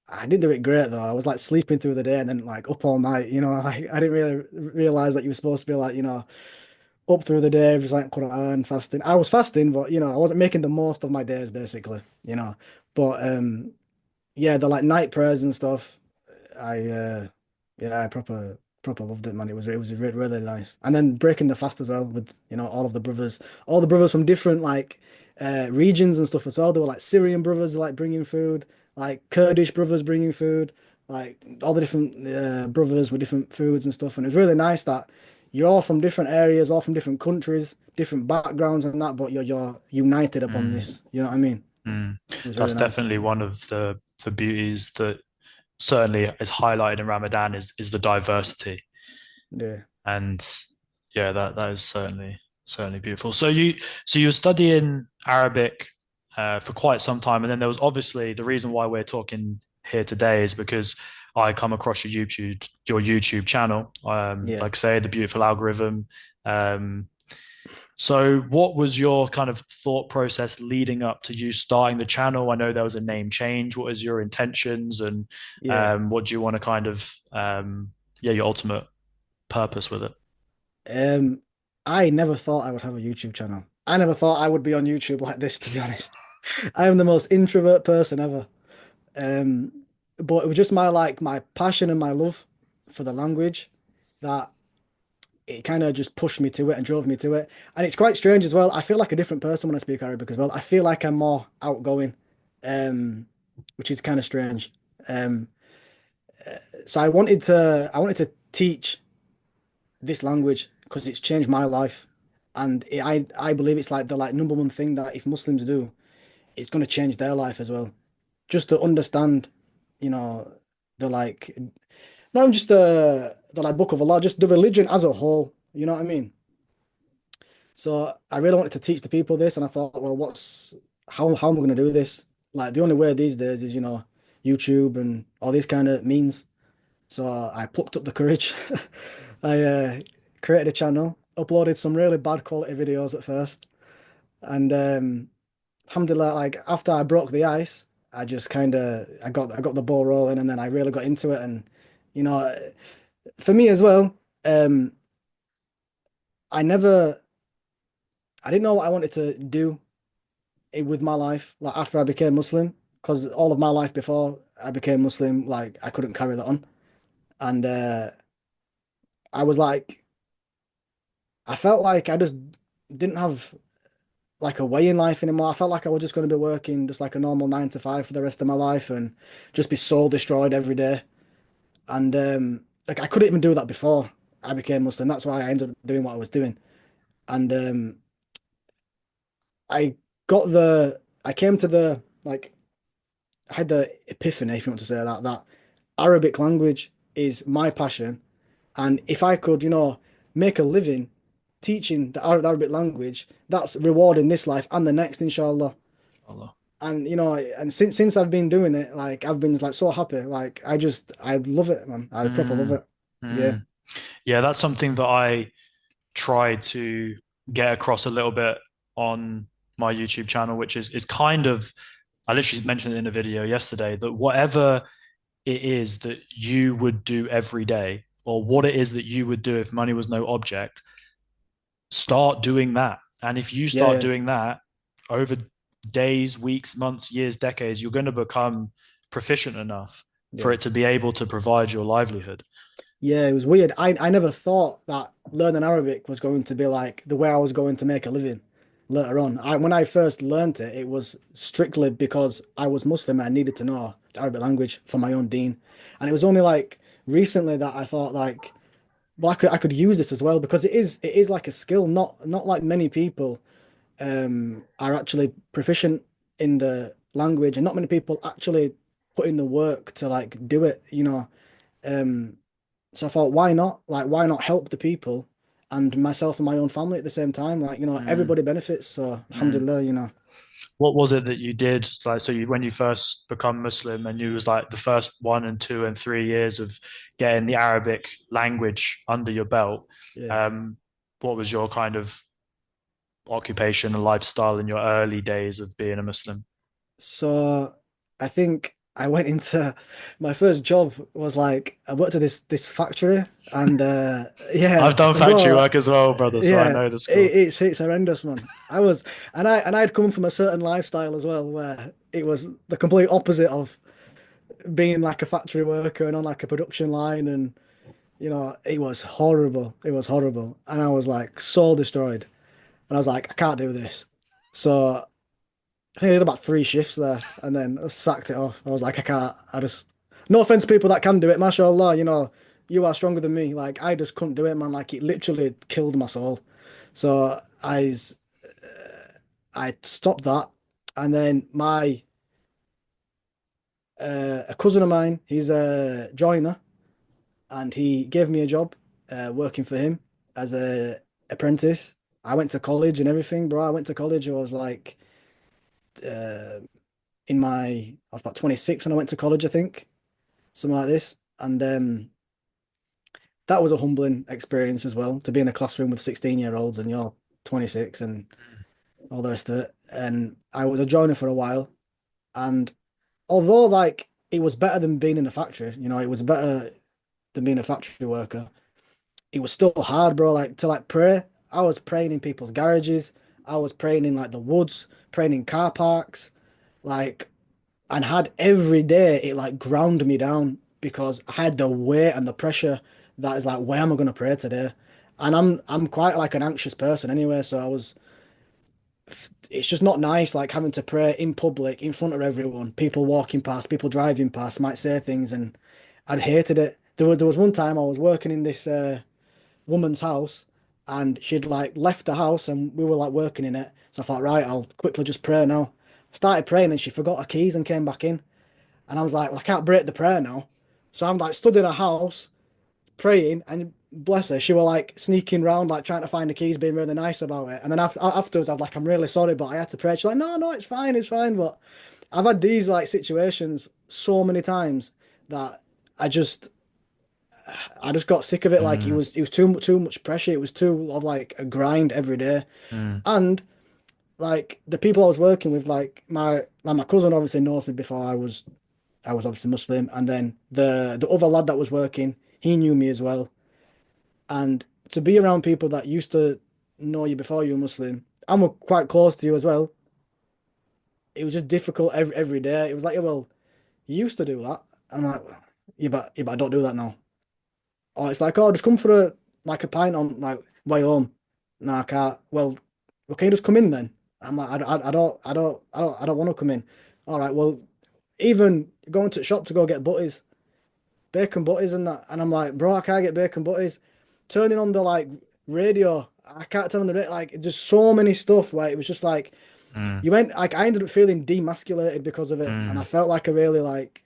I didn't do it great though. I was like sleeping through the day and then like up all night. Like I didn't really realize that you were supposed to be like up through the day, reciting Quran, fasting. I was fasting, but I wasn't making the most of my days basically. But yeah, the like night prayers and stuff. I yeah, I proper loved it, man. It was really nice. And then breaking the fast as well with all the brothers from different like regions and stuff as well. There were like Syrian brothers like bringing food, like Kurdish brothers bringing food, like all the different brothers with different foods and stuff. And it was really nice that you're all from different areas, all from different countries, different backgrounds and that, but you're united upon Mm, this. You know what I mean? mm. It was really That's nice. definitely one of the beauties that certainly is highlighted in Ramadan is the diversity. Yeah. And yeah, that is certainly beautiful. So you were studying Arabic for quite some time, and then there was obviously the reason why we're talking here today is because I come across your YouTube channel. Yeah. Like I say, the beautiful algorithm. Um, so what was your kind of thought process leading up to you starting the channel? I know there was a name change. What is your intentions, and Yeah. what do you want to kind of yeah, your ultimate purpose with it? Um, I never thought I would have a YouTube channel. I never thought I would be on YouTube like this, to be honest. I am the most introvert person ever. Um, but it was just my passion and my love for the language that it kind of just pushed me to it and drove me to it. And it's quite strange as well. I feel like a different person when I speak Arabic as well. I feel like I'm more outgoing, um, which is kind of strange. Um, so I wanted to teach this language because it's changed my life, and I believe it's like the like number one thing that if Muslims do, it's going to change their life as well. Just to understand, you know, the like not even just the like Book of Allah, just the religion as a whole. You know what I mean? So I really wanted to teach the people this, and I thought, well, how am I going to do this? Like the only way these days is YouTube and all these kind of means. So I plucked up the courage. I created a channel, uploaded some really bad quality videos at first, and alhamdulillah, like after I broke the ice, I just kind of I got the ball rolling, and then I really got into it. And you know, for me as well, um, I never, I didn't know what I wanted to do with my life, like after I became Muslim, because all of my life before I became Muslim, like I couldn't carry that on, and I was like. I felt like I just didn't have like a way in life anymore. I felt like I was just going to be working just like a normal 9 to 5 for the rest of my life and just be soul destroyed every day. And like I couldn't even do that before I became Muslim. That's why I ended up doing what I was doing. And I I came to the like I had the epiphany, if you want to say that, that Arabic language is my passion. And if I could, make a living teaching the Arabic language, that's rewarding this life and the next, inshallah. Allah. And and since I've been doing it, like I've been like so happy. Like I love it, man. I proper love Mm, it. Yeah, mm. Yeah, that's something that I try to get across a little bit on my YouTube channel, which is kind of I literally mentioned it in a video yesterday that whatever it is that you would do every day, or what it is that you would do if money was no object, start doing that. And if you yeah, start yeah, doing that over days, weeks, months, years, decades, you're going to become proficient enough for yeah. it to be able to provide your livelihood. Yeah, it was weird. I never thought that learning Arabic was going to be like the way I was going to make a living later on. When I first learned it, it was strictly because I was Muslim and I needed to know the Arabic language for my own deen. And it was only like recently that I thought like, well, I could use this as well because it is like a skill. Not like many people are actually proficient in the language, and not many people actually put in the work to like do it. Um, so I thought, why not? Like, why not help the people and myself and my own family at the same time? Like, Mm, everybody benefits. So, mm. alhamdulillah. What was it that you did? Like, so when you first become Muslim and you was like the first 1 and 2 and 3 years of getting the Arabic language under your belt, Yeah. um, what was your kind of occupation and lifestyle in your early days of being a Muslim? So I think. I went into my first job was like I worked at this factory and I've yeah, done factory bro, work as well, brother, so I yeah, know the score. it's horrendous, man. I was and I'd come from a certain lifestyle as well where it was the complete opposite of being like a factory worker and on like a production line and it was horrible. It was horrible. And I was like soul destroyed. And I was like, I can't do this. So I think I did about three shifts there and then I sacked it off. I was like, I can't. I just, no offense to people that can do it, mashallah, you are stronger than me. Like, I just couldn't do it, man. Like, it literally killed my soul. So I stopped that. And then a cousin of mine, he's a joiner and he gave me a job working for him as a apprentice. I went to college and everything, bro. I went to college. I was like, uh, I was about 26 when I went to college, I think, something like this. And that was a humbling experience as well, to be in a classroom with 16-year-olds and you're 26 and all the rest of it. And I was a joiner for a while. And although like it was better than being in a factory, it was better than being a factory worker, it was still hard, bro. Like to like pray. I was praying in people's garages. I was praying in like the woods, praying in car parks. Like and had every day it like ground me down because I had the weight and the pressure that is like, where am I going to pray today? And I'm quite like an anxious person anyway, so it's just not nice like having to pray in public in front of everyone, people walking past, people driving past might say things, and I'd hated it. There was one time I was working in this woman's house and she'd like left the house and we were like working in it. So I thought, right, I'll quickly just pray now. Started praying and she forgot her keys and came back in. And I was like, well, I can't break the prayer now. So I'm like stood in a house praying, and bless her, she were like sneaking around, like trying to find the keys, being really nice about it. And then afterwards, I'm like, I'm really sorry, but I had to pray. She's like, no, no, it's fine, it's fine. But I've had these like situations so many times that I just, I just got sick of it. Like Mm, it was too much pressure. It was too of like a grind every day. mm, And like the people I was working with, like my cousin obviously knows me before I was obviously Muslim, and then the other lad that was working, he knew me as well. And to be around people that used to know you before you were Muslim, and were quite close to you as well, it was just difficult every day. It was like, yeah, well, you used to do that. And I'm like, yeah, but I don't do that now. Or it's like, oh, just come for a pint on like way home. No, I can't. Well, can you just come in then? I'm like, I don't want to come in. All right, well, even going to the shop to go get butties, bacon butties and that. And I'm like, bro, I can't get bacon butties. Turning on the like radio, I can't turn on the radio. Like, there's so many stuff where it was just like mm, you went like I ended up feeling demasculated because of it, and I mm, felt like a really like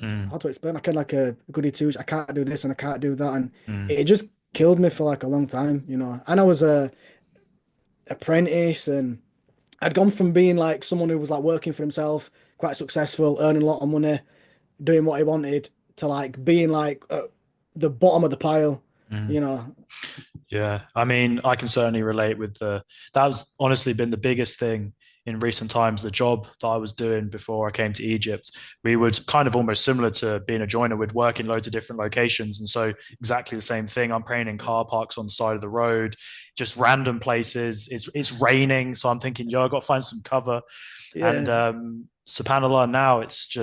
mm, how to explain. I kind of like a goody two. I can't do this and I can't do that, and mm, it just killed me for like a long time. And I was a apprentice, and I'd gone from being like someone who was like working for himself, quite successful, earning a lot of money, doing what he wanted, to like being like at the bottom of the pile, mm. you know. Yeah, I mean, I can certainly relate with that's honestly been the biggest thing in recent times. The job that I was doing before I came to Egypt, we would kind of almost similar to being a joiner, would work in loads of different locations. And so exactly the same thing. I'm praying in car parks on the side of the road, just random places. It's raining. So I'm thinking, yo, I got to find some cover. And Yeah, subhanAllah, now it's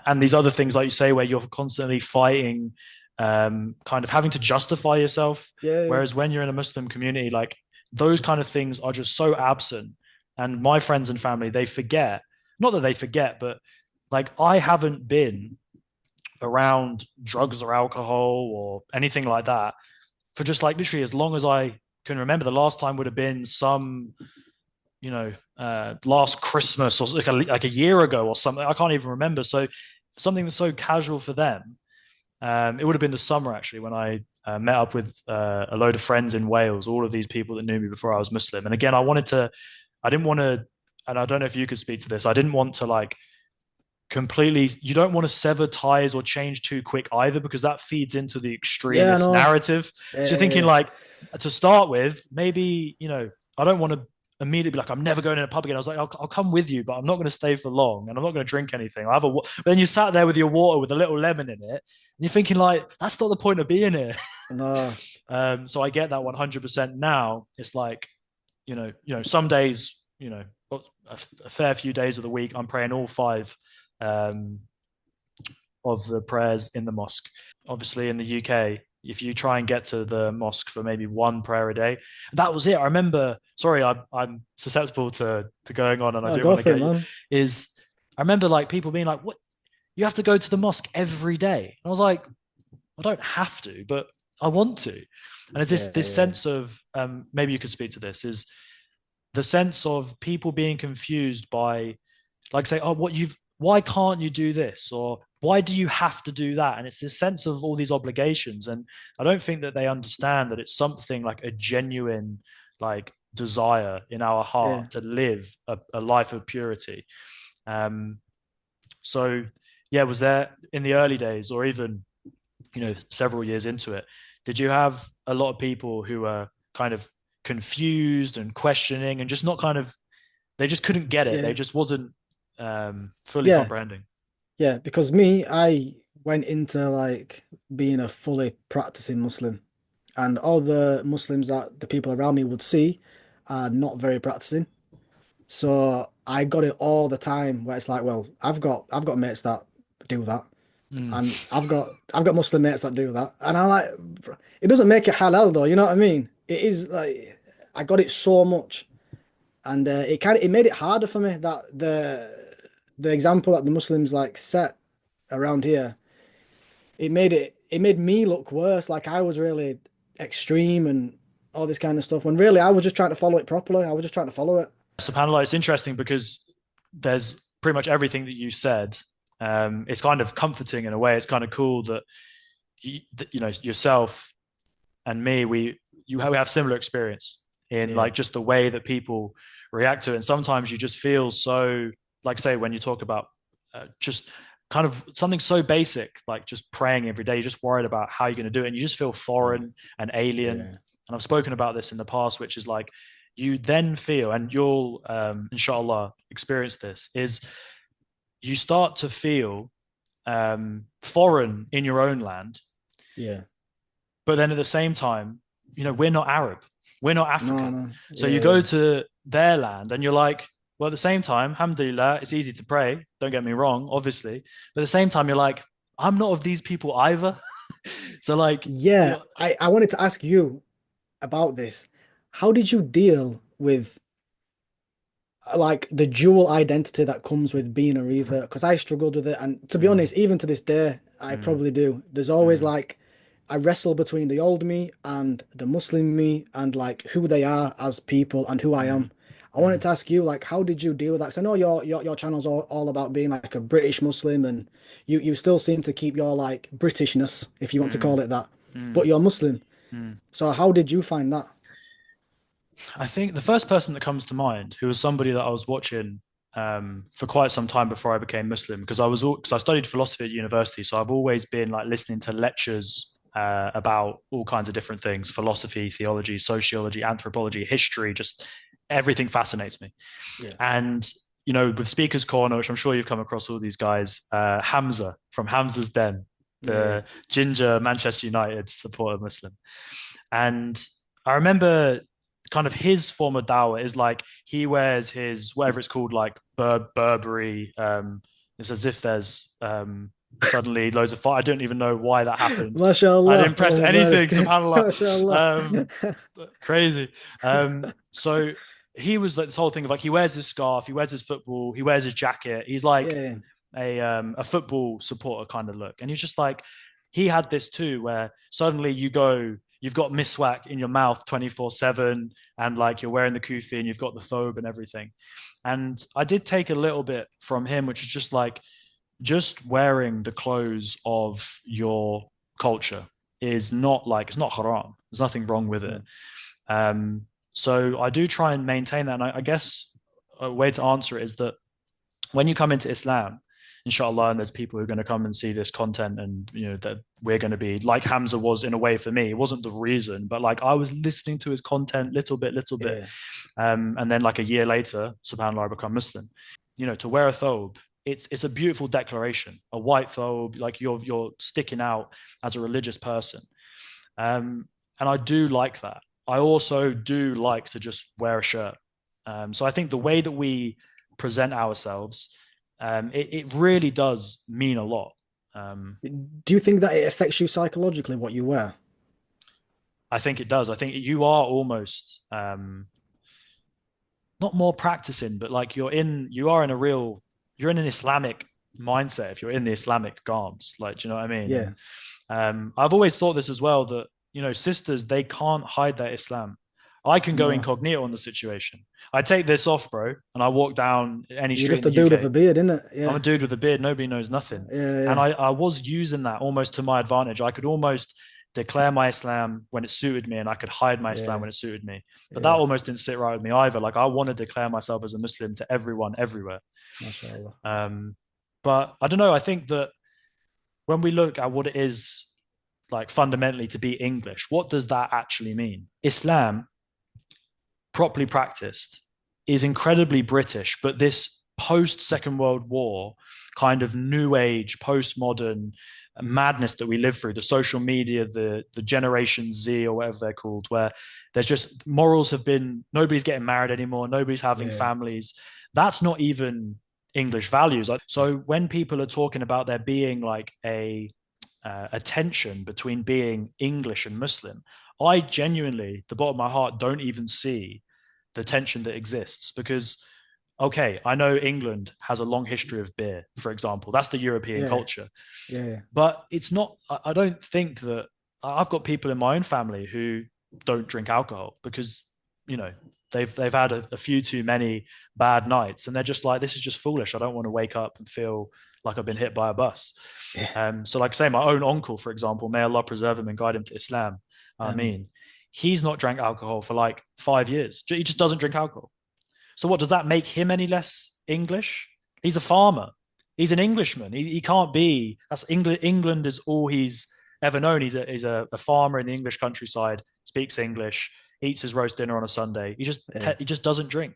and these other things like you say, where you're constantly fighting, kind of having to justify yourself. yeah, yeah, Whereas when you're in a Muslim community, like those kind of things are just so absent. And my friends and family, they forget, not that they forget, but like I haven't been around drugs or alcohol or anything like that for just like literally as long as I can remember. The last time would have been last Christmas or like a year ago or something. I can't even remember. So something that's so casual for them. It would have been the summer actually when I met up with a load of friends in Wales, all of these people that knew me before I was Muslim. And again, I didn't want to, and I don't know if you could speak to this. I didn't want to like completely, you don't want to sever ties or change too quick either, because that feeds into the yeah. I extremist know. narrative. So you're thinking Yeah, like, to start with, maybe, I don't want to, immediately be like, I'm never going in a pub again. I was like, I'll come with you, but I'm not going to stay for long, and I'm not going to drink anything. I have a. But then you sat there with your water with a little lemon in it, and you're thinking like, that's not the point of being here. No, So I get that 100% now. It's like, some days, a fair few days of the week, I'm praying all five um, of the prayers in the mosque. Obviously, in the UK, if you try and get to the mosque for maybe one prayer a day, that was it. I remember. Sorry, I'm susceptible to going on, and I no, do go want to for it, get you. man. Is I remember like people being like, "What? You have to go to the mosque every day?" And I was like, "I don't have to, but I want to." And it's this Yeah, this yeah, sense of maybe you could speak to this is the sense of people being confused by like say, oh, why can't you do this? Or why do you have to do that? And it's this sense of all these obligations. And I don't think that they understand that it's something like a genuine like desire in our yeah, heart to live a life of purity. Um, so yeah, was there in the early days or even, several years into it, did you have a lot of people who were kind of confused and questioning and just not kind of they just couldn't get it. They yeah, just wasn't fully yeah, comprehending. yeah. Because me, I went into like being a fully practicing Muslim, and all the Muslims that the people around me would see are not very practicing. So I got it all the time where it's like, well, I've got mates that do that, Mm. and I've got Muslim mates that do that, and I like it doesn't make it halal though, you know what I mean? It is like I got it so much, and it made it harder for me that the example that the Muslims like set around here, it made me look worse, like I was really extreme and all this kind of stuff, when really I was just trying to follow it properly. I was just trying to follow it. SubhanAllah, it's interesting because there's pretty much everything that you said. It's kind of comforting in a way. It's kind of cool that yourself and me, we have similar experience in Yeah, like just the way that people react to it. And sometimes you just feel so, like say when you talk about just kind of something so basic, like just praying every day, you're just worried about how you're going to do it, and you just feel yeah, foreign and alien. yeah, And I've spoken about this in the past, which is like you then feel, and you'll inshallah experience this, is you start to feel foreign in your own land. yeah. But then at the same time, we're not Arab, we're not No, African. no, So you yeah, go yeah. to their land and you're like, well, at the same time, alhamdulillah, it's easy to pray. Don't get me wrong, obviously. But at the same time, you're like, I'm not of these people either. So like, Yeah, you're, I wanted to ask you about this. How did you deal with like the dual identity that comes with being a revert? Because I struggled with it, and to be mm, honest, even to this day, I mm, probably do. There's always mm, like I wrestle between the old me and the Muslim me, and like who they are as people and who I mm, am. I wanted mm, to ask you, like, how did you deal with that? Because I know your channel's all about being like a British Muslim, and you still seem to keep your like Britishness, if you want to mm, call it that, but mm, you're Muslim. mm. So how did you find that? I think the first person that comes to mind, who was somebody that I was watching for quite some time before I became Muslim, because I studied philosophy at university, so I've always been like listening to lectures about all kinds of different things: philosophy, theology, sociology, anthropology, history. Just everything fascinates me. Yeah, And with Speaker's Corner, which I'm sure you've come across all these guys, Hamza from Hamza's Den, yeah, yeah, the ginger Manchester United supporter Muslim. And I remember kind of his form of dawah is like he wears his whatever it's called, like Burberry. It's as if there's suddenly loads of fire. I don't even know why that happened. I MashaAllah. didn't press Oh, very anything, good. subhanAllah. MashaAllah. Um, crazy. So he was like this whole thing of like he wears his scarf, he wears his football, he wears his jacket. He's like Yeah, a football supporter kind of look. And he's just like he had this too, where suddenly you've got miswak in your mouth 24/7, and like you're wearing the kufi and you've got the thobe and everything. And I did take a little bit from him, which is just like just wearing the clothes of your culture is not like it's not haram. There's nothing wrong with yeah, it. Um, so I do try and maintain that. And I guess a way to answer it is that when you come into Islam, inshallah, and there's people who are going to come and see this content, and that we're going to be like Hamza was in a way for me. It wasn't the reason, but like I was listening to his content little bit, Yeah. and then like a year later, subhanallah, I become Muslim. To wear a thobe, it's a beautiful declaration. A white thobe, like you're sticking out as a religious person, and I do like that. I also do like to just wear a shirt. So I think the way that we present ourselves, it really does mean a lot. Um, Do you think that it affects you psychologically what you wear? I think it does. I think you are almost not more practicing, but like you're in an Islamic mindset if you're in the Islamic garbs. Like, do you know what I mean? Yeah. And I've always thought this as well, that sisters, they can't hide their Islam. I can go No. incognito on the situation. I take this off, bro, and I walk down any You're street in just a the dude with UK. a beard, innit? I'm a Yeah. dude with a beard. Nobody knows nothing. Yeah, And yeah. I was using that almost to my advantage. I could almost declare my Islam when it suited me, and I could hide my Islam Yeah. when it suited me. But that Yeah. almost didn't sit right with me either. Like, I want to declare myself as a Muslim to everyone, everywhere. MashaAllah. Um, but I don't know. I think that when we look at what it is, like fundamentally to be English, what does that actually mean? Islam, properly practiced, is incredibly British, but this post Second World War kind of new age, postmodern madness that we live through, the social media, the Generation Z or whatever they're called, where there's just morals have been, nobody's getting married anymore, nobody's having Yeah. families. That's not even English values. So when people are talking about there being like a tension between being English and Muslim, I genuinely, the bottom of my heart, don't even see the tension that exists because, okay, I know England has a long history of beer, for example. That's the European Yeah. culture. Yeah. But it's not, I don't think that I've got people in my own family who don't drink alcohol because, you know, they've had a few too many bad nights and they're just like, this is just foolish. I don't want to wake up and feel like I've been hit by a bus. Yeah. So like I say, my own uncle, for example, may Allah preserve him and guide him to Islam. I Um, mean, he's not drank alcohol for like 5 years. He just doesn't drink alcohol. So what does that make him any less English? He's a farmer. He's an Englishman. He can't be. That's England. England is all he's ever known. He's a farmer in the English countryside. Speaks English. Eats his roast dinner on a Sunday. yeah. He just doesn't drink.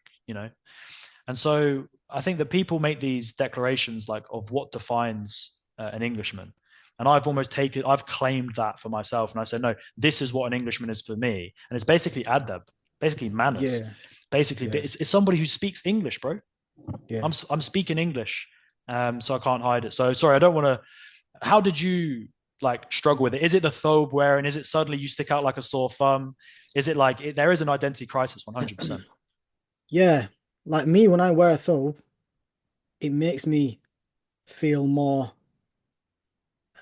And so I think that people make these declarations like of what defines an Englishman. And I've claimed that for myself. And I said, no, this is what an Englishman is for me. And it's basically adab, basically manners, Yeah. basically, Yeah. it's somebody who speaks English, bro. Yeah. I'm speaking English. So I can't hide it. So sorry, I don't want to, how did you like struggle with it? Is it the thobe wearing? Is it suddenly you stick out like a sore thumb? Is it like, there is an identity crisis 100%. Yeah. Like me, when I wear a thobe, it makes me feel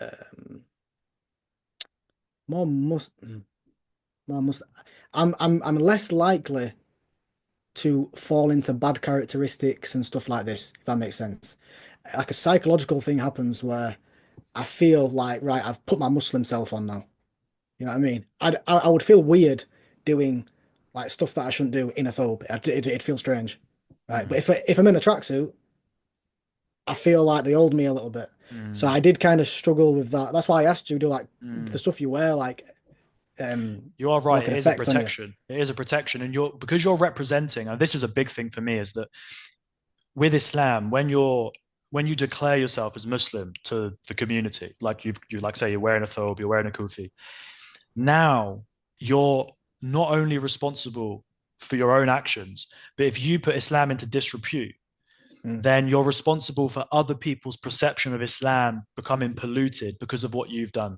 um, more must, more must. I'm less likely to fall into bad characteristics and stuff like this, if that makes sense. Like a psychological thing happens where I feel like, right, I've put my Muslim self on now. You know what I mean? I would feel weird doing like stuff that I shouldn't do in a thobe. It'd feel strange, right? But Mm, if I'm in a tracksuit, I feel like they hold me a little bit. So mm, I did kind of struggle with that. That's why I asked you, do like the mm. stuff you wear, like You are right. like an It is a effect on you? protection. It is a protection. And because you're representing, and this is a big thing for me, is that with Islam, when you declare yourself as Muslim to the community, like you like say you're wearing a thobe, you're wearing a kufi, now you're not only responsible for your own actions, but if you put Islam into disrepute, Mm, then you're responsible for other people's perception of Islam becoming polluted because of what you've done.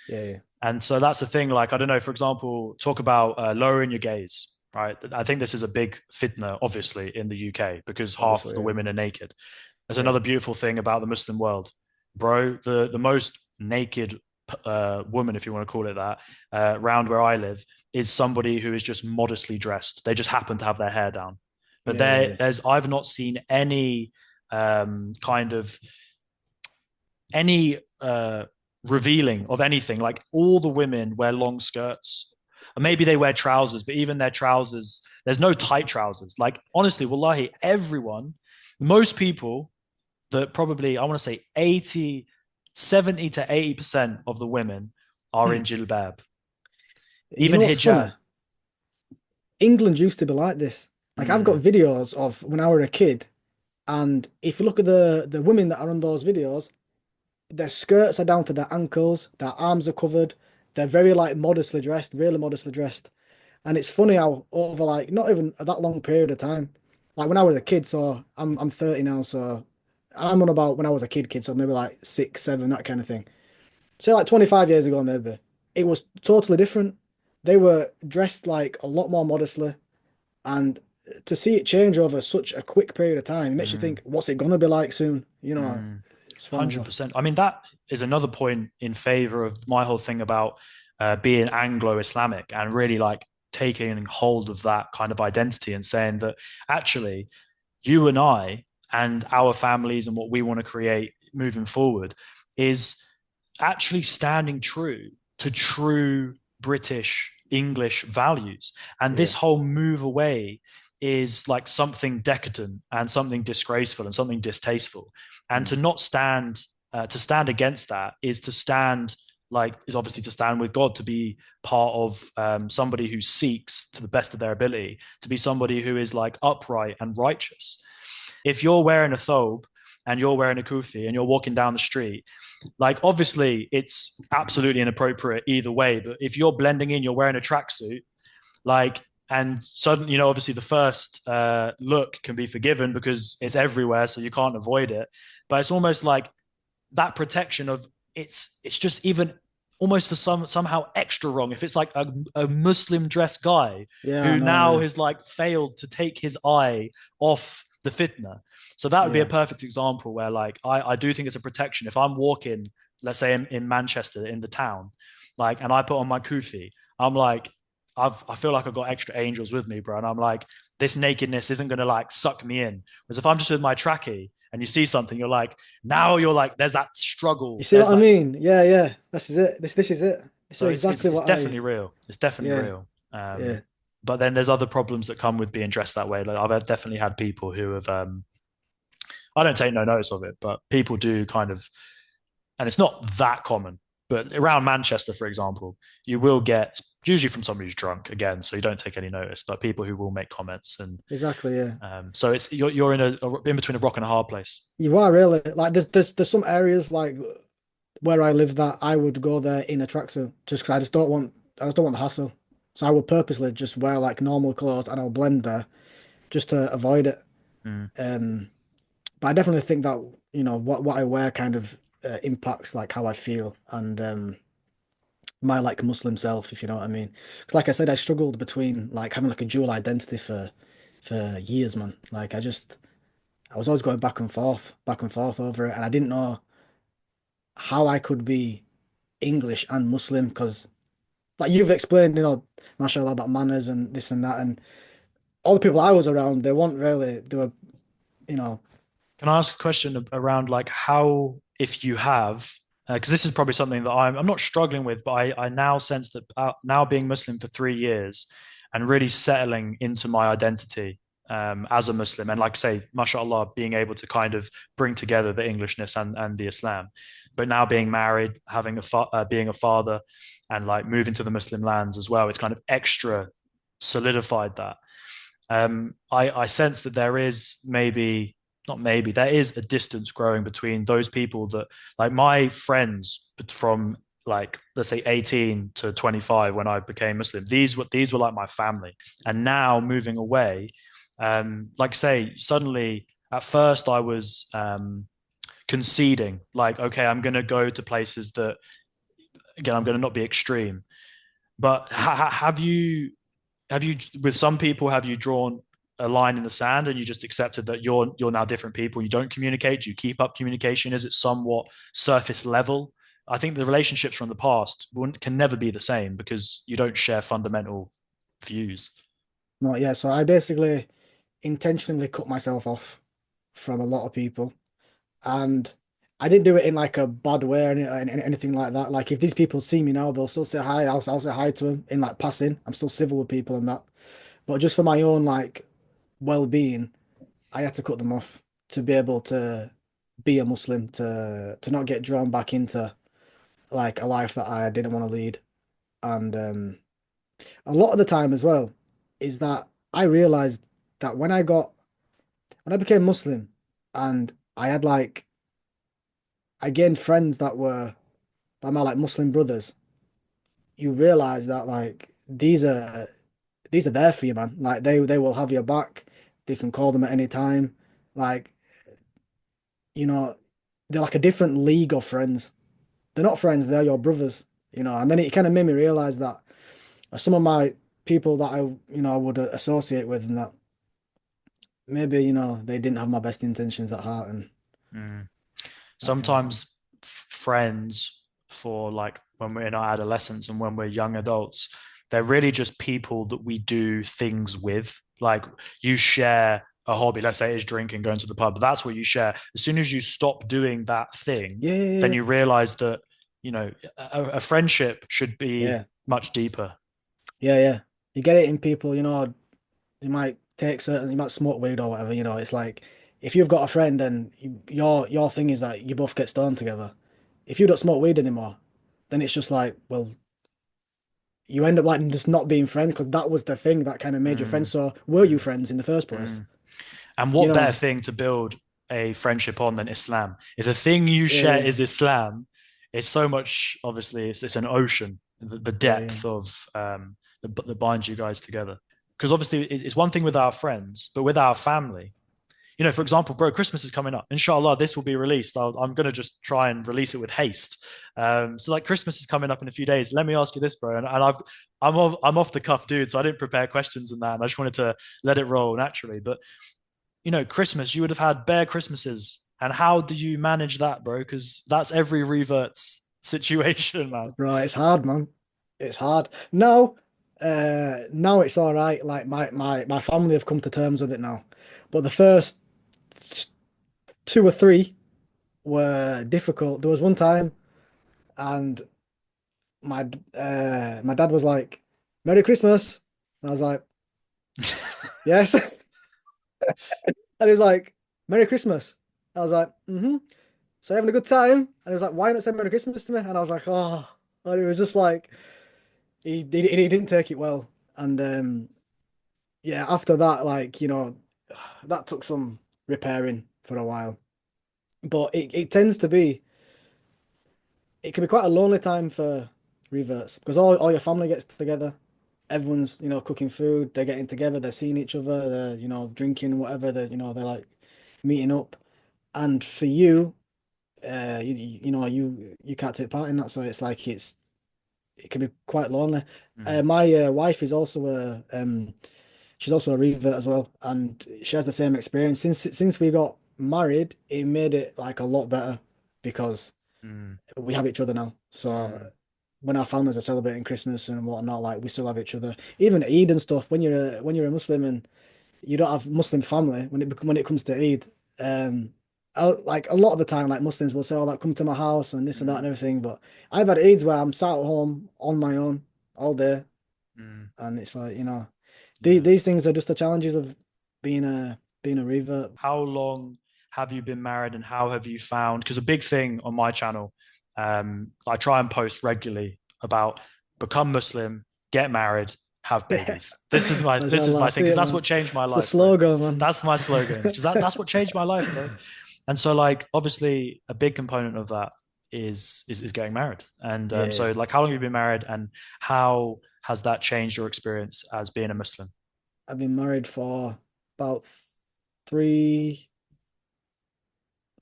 yeah, yeah, And so that's the thing. Like, I don't know, for example, talk about lowering your gaze, right? I think this is a big fitna, obviously, in the UK because half obviously, the yeah, women are naked. There's yeah, another beautiful thing about the Muslim world, bro. The most naked woman, if you want to call it that, round where I live, is somebody who is just modestly dressed. They just happen to have their hair down. But yeah, yeah, there's I've not seen any kind of any revealing of anything. Like all the women wear long skirts. And maybe they wear trousers, but even their trousers, there's no tight trousers. Like honestly, wallahi, everyone, most people that probably, I want to say 80, 70 to 80% of the women are in Hmm. jilbab, You even know what's funny? hijab. England used to be like this. Like I've got Mm, videos of when I were a kid, and if you look at the women that are on those videos, their skirts are down to their ankles, their arms are covered, they're very like modestly dressed, really modestly dressed. And it's funny how over like not even that long period of time, like when I was a kid, so I'm 30 now, so I'm on about when I was a kid, so maybe like six, seven, that kind of thing. Say like 25 years ago, maybe. It was totally different. They were dressed like a lot more modestly. And to see it change over such a quick period of time, it makes you mm, think, what's it gonna be like soon? You know, mm. subhanAllah. 100%. I mean, that is another point in favor of my whole thing about being Anglo-Islamic and really like taking hold of that kind of identity and saying that actually you and I and our families and what we want to create moving forward is actually standing true to true British English values. And this Yeah. whole move away is like something decadent and something disgraceful and something distasteful. And Mm. to stand against that is to stand like is obviously to stand with God, to be part of somebody who seeks to the best of their ability, to be somebody who is like upright and righteous. If you're wearing a thobe and you're wearing a kufi and you're walking down the street, like obviously it's absolutely inappropriate either way. But if you're blending in, you're wearing a tracksuit, like and suddenly, obviously the first look can be forgiven because it's everywhere, so you can't avoid it. But it's almost like that protection of it's just even almost for somehow extra wrong if it's like a Muslim dressed guy Yeah, I who know, now yeah. has like failed to take his eye off the fitna. So that would be a Yeah. perfect example where like I do think it's a protection. If I'm walking, let's say in Manchester in the town, like and I put on my kufi, I'm like I feel like I've got extra angels with me, bro. And I'm like, this nakedness isn't gonna like suck me in. Whereas if I'm just with my trackie and you see something, you're like, now you're like, there's that You struggle. see what There's I like, mean? Yeah, yeah. This is it. This is it. This is so exactly it's what definitely I, real. It's definitely yeah, real. yeah. But then there's other problems that come with being dressed that way. Like I've definitely had people who have, I don't take no notice of it, but people do kind of, and it's not that common. But around Manchester, for example, you will get usually from somebody who's drunk again, so you don't take any notice. But people who will make comments, and Exactly, yeah. so it's you're in between a rock and a hard place. You are really like there's some areas like where I live that I would go there in a tracksuit just because I just don't want the hassle. So I will purposely just wear like normal clothes and I'll blend there just to avoid it. Mm. Um, but I definitely think that what I wear kind of impacts like how I feel and my like Muslim self, if you know what I mean. Because like I said, I struggled between like having like a dual identity for years, man. Like I was always going back and forth over it, and I didn't know how I could be English and Muslim because like you've explained, mashallah about manners and this and that, and all the people I was around, they weren't really, they were, you know, Can I ask a question around like how, if you have, because this is probably something that I'm not struggling with, but I now sense that now being Muslim for 3 years and really settling into my identity as a Muslim, and like I say, mashallah, being able to kind of bring together the Englishness and the Islam, but now being married, having being a father, and like moving to the Muslim lands as well, it's kind of extra solidified that. I sense that there is maybe not maybe there is a distance growing between those people that like my friends from like let's say 18 to 25 when I became Muslim. These were like my family, and now moving away, like say suddenly at first I was conceding like okay I'm going to go to places that again I'm going to not be extreme, but have you with some people have you drawn a line in the sand and you just accepted that you're now different people, you don't communicate, do you keep up communication, is it somewhat surface level? I think the relationships from the past can never be the same because you don't share fundamental views. not yet. So I basically intentionally cut myself off from a lot of people. And I didn't do it in like a bad way or anything like that. Like if these people see me now, they'll still say hi. I'll say hi to them in like passing. I'm still civil with people and that. But just for my own like well-being, I had to cut them off to be able to. be a Muslim, to not get drawn back into like a life that I didn't want to lead. And a lot of the time as well is that I realized that when I became Muslim and I had like I gained friends that my like Muslim brothers, you realize that like these are there for you, man. Like they will have your back. They can call them at any time. Like, you know, they're like a different league of friends. They're not friends, they're your brothers, you know. And then it kind of made me realize that some of my people that I would associate with and that maybe, they didn't have my best intentions at heart and Mm. that kind of thing. Sometimes friends for like when we're in our adolescence and when we're young adults, they're really just people that we do things with. Like you share a hobby, let's say it's drinking, going to the pub. That's what you share. As soon as you stop doing that thing, Yeah, then yeah, you realize that, a friendship should be yeah. much deeper. Yeah, yeah, yeah. You get it in people, you might smoke weed or whatever, it's like if you've got a friend and your thing is that you both get stoned together. If you don't smoke weed anymore, then it's just like, well, you end up like just not being friends because that was the thing that kind of made you friends. Mm, So were you mm, friends in the first place? mm. And You what better know? thing to build a friendship on than Islam? If the thing you share Yeah, is Islam, it's so much, obviously, it's an ocean, the yeah, yeah, depth of that binds you guys together. Because obviously, it's one thing with our friends, but with our family, for example, bro, Christmas is coming up. Inshallah, this will be released. I'm going to just try and release it with haste. So, like, Christmas is coming up in a few days. Let me ask you this, bro. And I'm off the cuff, dude. So I didn't prepare questions and that. And I just wanted to let it roll naturally. But Christmas, you would have had bare Christmases. And how do you manage that, bro? Because that's every revert's situation, man. bro. It's hard, man. It's hard. Now it's all right. Like my family have come to terms with it now, but the first two or three were difficult. There was one time, and my dad was like, "Merry Christmas," and I was like, "Yes," and he was like, "Merry Christmas." I was like, "Mm-hmm." So having a good time, and he was like, "Why not say Merry Christmas to me?" And I was like, "Oh," and it was just like he didn't take it well, and yeah, after that, like that took some repairing for a while, but it tends to be. It can be quite a lonely time for reverts because all your family gets together. Everyone's, cooking food, they're getting together, they're seeing each other, they're, drinking, whatever, they're like meeting up. And for you, you can't take part in that. So it's like it can be quite lonely. Mm, My wife is also she's also a revert as well, and she has the same experience. Since we got married, it made it like a lot better because mm, we have each other now. mm, So when our families are celebrating Christmas and whatnot, like we still have each other. Even Eid and stuff. When you're a Muslim and you don't have Muslim family, when it comes to Eid, like a lot of the time, like Muslims will say, "Oh, like come to my house and this and that and mm, everything." But I've had Eids where I'm sat at home on my own all day, mm. and it's like Yeah. these things are just the challenges of being a revert. How long have you been married and how have you found? Because a big thing on my channel, I try and post regularly about become Muslim, get married, have Yeah, babies. This is my mashallah, I thing see because it, that's man. what changed my It's the life, bro. slogan, man. That's my slogan because that's what changed my life, bro. And so, like, obviously, a big component of that is getting married. And Yeah. so, like, how long have you been married, and how has that changed your experience as being a Muslim? I've been married for about three,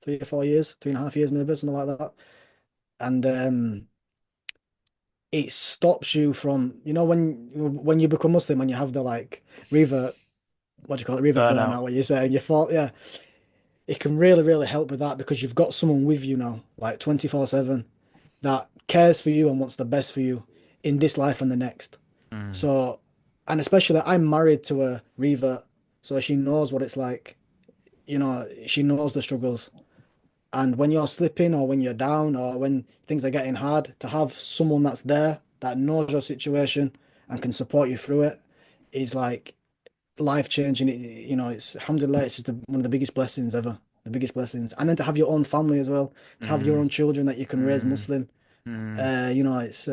3 or 4 years, 3.5 years, maybe something like that. And it stops you from, when you become Muslim, when you have the like revert, what do you call it, revert Burnout. burnout, what you say, and you fall, yeah, it can really, really help with that because you've got someone with you now, like 24/7, that cares for you and wants the best for you in this life and the next. Mm, So, and especially I'm married to a revert, so she knows what it's like. She knows the struggles. And when you're slipping or when you're down or when things are getting hard, to have someone that's there that knows your situation and can support you through it is like life changing. It's alhamdulillah, it's just one of the biggest blessings ever. the biggest blessings. And then to have your own family as well, to have your Mm, own children that you can raise mm, Muslim. mm. It's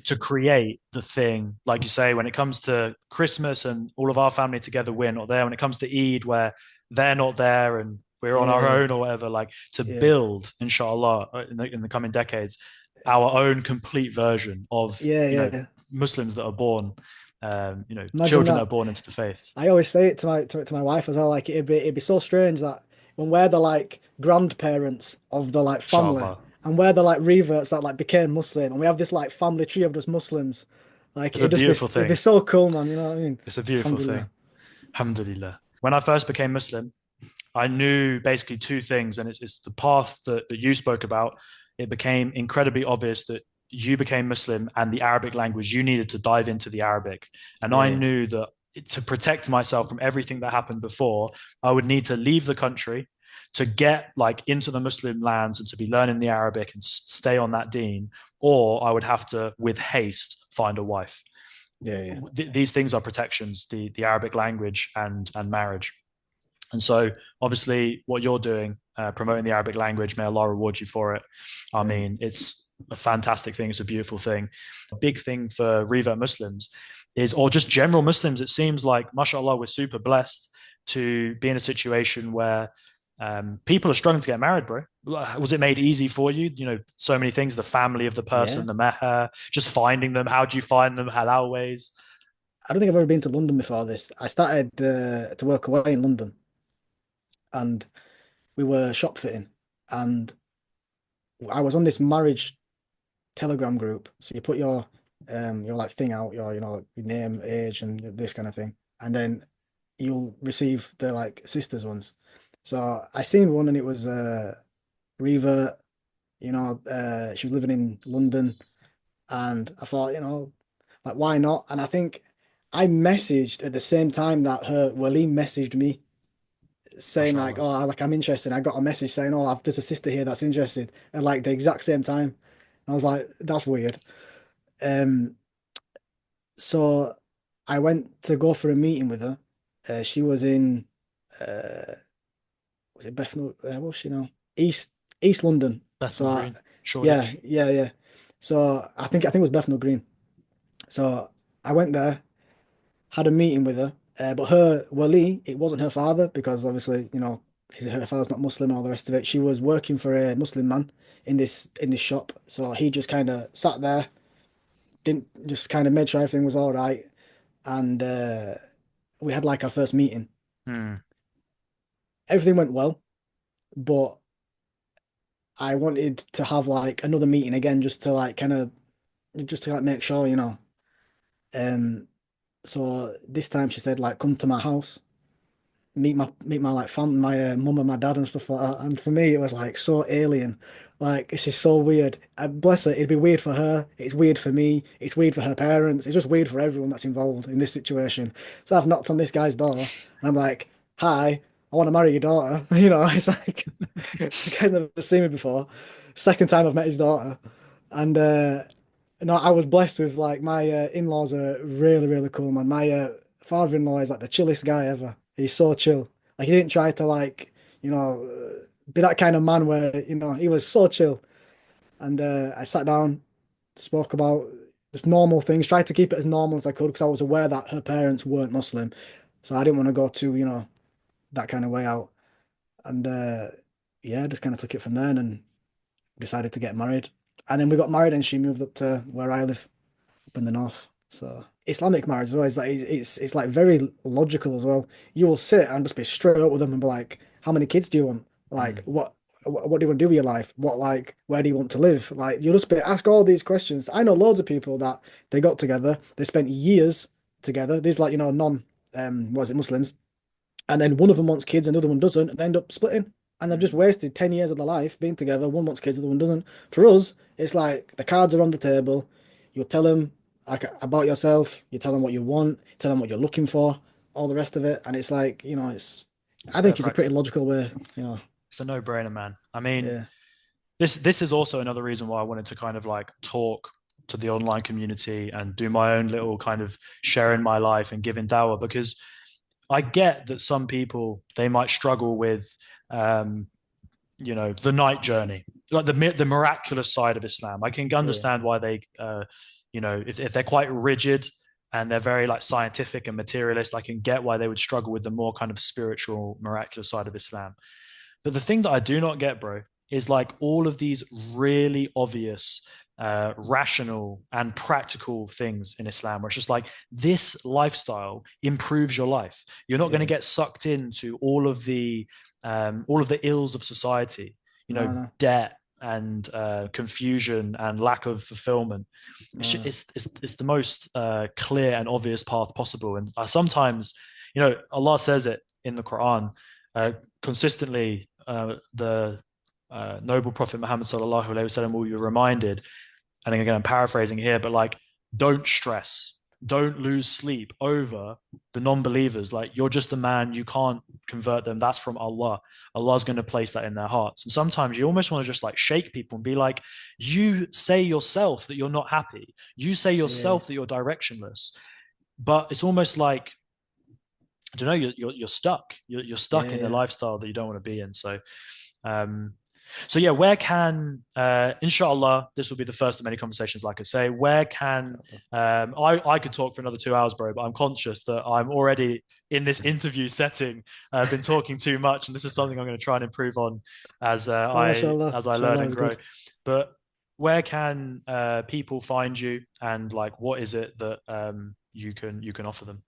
To create the thing, like you say, when it comes to Christmas and all of our family together, we're not there. When it comes to Eid, where they're not there and we're on yeah, our yeah, own or whatever, like to yeah, build, inshallah, in the coming decades, our own complete version of, yeah, you know, yeah. Muslims that are born, Imagine children that are that. born into the faith. I always say it to my wife as well. Like it'd be so strange that when we're the like grandparents of the like family, Inshallah. and we're the like reverts that like became Muslim, and we have this like family tree of just Muslims. Like It's a beautiful it'd be thing. so cool, man. You know what I mean? It's a beautiful Alhamdulillah. thing. Alhamdulillah. When I first became Muslim, I knew basically two things, and it's the path that you spoke about. It became incredibly obvious that you became Muslim and the Arabic language, you needed to dive into the Arabic. And I Yeah, knew that to protect myself from everything that happened before, I would need to leave the country to get like into the Muslim lands and to be learning the Arabic and stay on that deen, or I would have to, with haste, find a wife. yeah, yeah, These things are protections, the Arabic language and marriage. And so, obviously, what you're doing, promoting the Arabic language, may Allah reward you for it. I yeah, mean, it's a fantastic thing. It's a beautiful thing. A big thing for revert Muslims is, or just general Muslims, it seems like, mashallah, we're super blessed to be in a situation where people are struggling to get married, bro. Was it made easy for you? You know, so many things, the family of the yeah. person, the meher, just finding them. How do you find them? Halal ways? I don't think I've ever been to London before this. I started to work away in London, and we were shop fitting, and I was on this marriage Telegram group. So you put your like thing out, your name, age, and this kind of thing, and then you'll receive the like sisters ones. So I seen one and it was Reva, she was living in London, and I thought, like why not? And I think I messaged at the same time that her Waleem messaged me saying like, Mashallah. oh, like I'm interested. I got a message saying, oh, there's a sister here that's interested at like the exact same time. And I was like, that's weird. Um, So I went to go for a meeting with her. She was in uh was it Bethnal what was she now? East London. So Bethnal Green, yeah, Shoreditch. yeah, yeah. So I think it was Bethnal Green. So I went there, had a meeting with her. But her Wali, it wasn't her father because obviously, her father's not Muslim and all the rest of it. She was working for a Muslim man in this shop. So he just kind of sat there, didn't just kind of made sure everything was all right. And we had like our first meeting. Hmm. Everything went well, but I wanted to have like another meeting again just to like kind of just to like make sure, Um, so this time she said like come to my house, meet my like fam, my mum and my dad and stuff like that. And for me, it was like so alien. Like this is so weird. Bless her, it'd be weird for her. It's weird for me. It's weird for her parents. It's just weird for everyone that's involved in this situation. So I've knocked on this guy's door and I'm like, "Hi, I want to marry your daughter." It's like this guy's never seen me before. Second time I've met his daughter, and no, I was blessed with like my in-laws are really really cool, man. My father-in-law is like the chillest guy ever. He's so chill. Like he didn't try to like be that kind of man where he was so chill. And I sat down, spoke about just normal things, tried to keep it as normal as I could because I was aware that her parents weren't Muslim, so I didn't want to go to that kind of way out. And yeah, just kind of took it from there and decided to get married. And then we got married and she moved up to where I live up in the north. So Islamic marriage as well is like it's like very logical as well. You will sit and just be straight up with them and be like, how many kids do you want? Like Hmm. what do you want to do with your life? What like where do you want to live? Like you'll just be ask all these questions. I know loads of people that they got together, they spent years together. These like non what is it, Muslims, and then one of them wants kids, another one doesn't, and they end up splitting. And they've just Hmm. wasted 10 years of their life being together. One wants kids, the other one doesn't. For us, it's like the cards are on the table. You tell them like about yourself, you tell them what you want, tell them what you're looking for, all the rest of it. And it's like, It's I very think it's a pretty practical. logical way, It's a no-brainer, man. I mean, yeah. this is also another reason why I wanted to kind of like talk to the online community and do my own little kind of sharing my life and giving dawah, because I get that some people they might struggle with, um, the night journey, like the miraculous side of Islam. I can Yeah. understand why they, if they're quite rigid and they're very like scientific and materialist, I can get why they would struggle with the more kind of spiritual, miraculous side of Islam. But the thing that I do not get, bro, is like all of these really obvious, rational and practical things in Islam, where it's just like this lifestyle improves your life. You're not going to Yeah. get sucked into all of the ills of society, No, no, debt and confusion and lack of fulfillment. It's, no, no. it's the most clear and obvious path possible. And sometimes, Allah says it in the Quran uh, consistently. The noble Prophet Muhammad sallallahu alaihi wasallam will be reminded, and again I'm paraphrasing here, but like, don't stress, don't lose sleep over the non-believers. Like, you're just a man, you can't convert them. That's from Allah. Allah's going to place that in their hearts. And sometimes you almost want to just like shake people and be like, you say yourself that you're not happy. You say Yeah. yourself that you're directionless. But it's almost like, I don't know, you're stuck. You're stuck Yeah. in the Yeah. lifestyle that you don't want to be in. Um, so yeah, where can, inshallah, this will be the first of many conversations, like I say, where can, I could talk for another 2 hours, bro, but I'm conscious that I'm already in this interview setting. I've been talking too much, and this is something I'm going to try and improve on as No, I mashallah. as I learn Inshallah and is grow. good. But where can people find you, and like, what is it that you can offer them?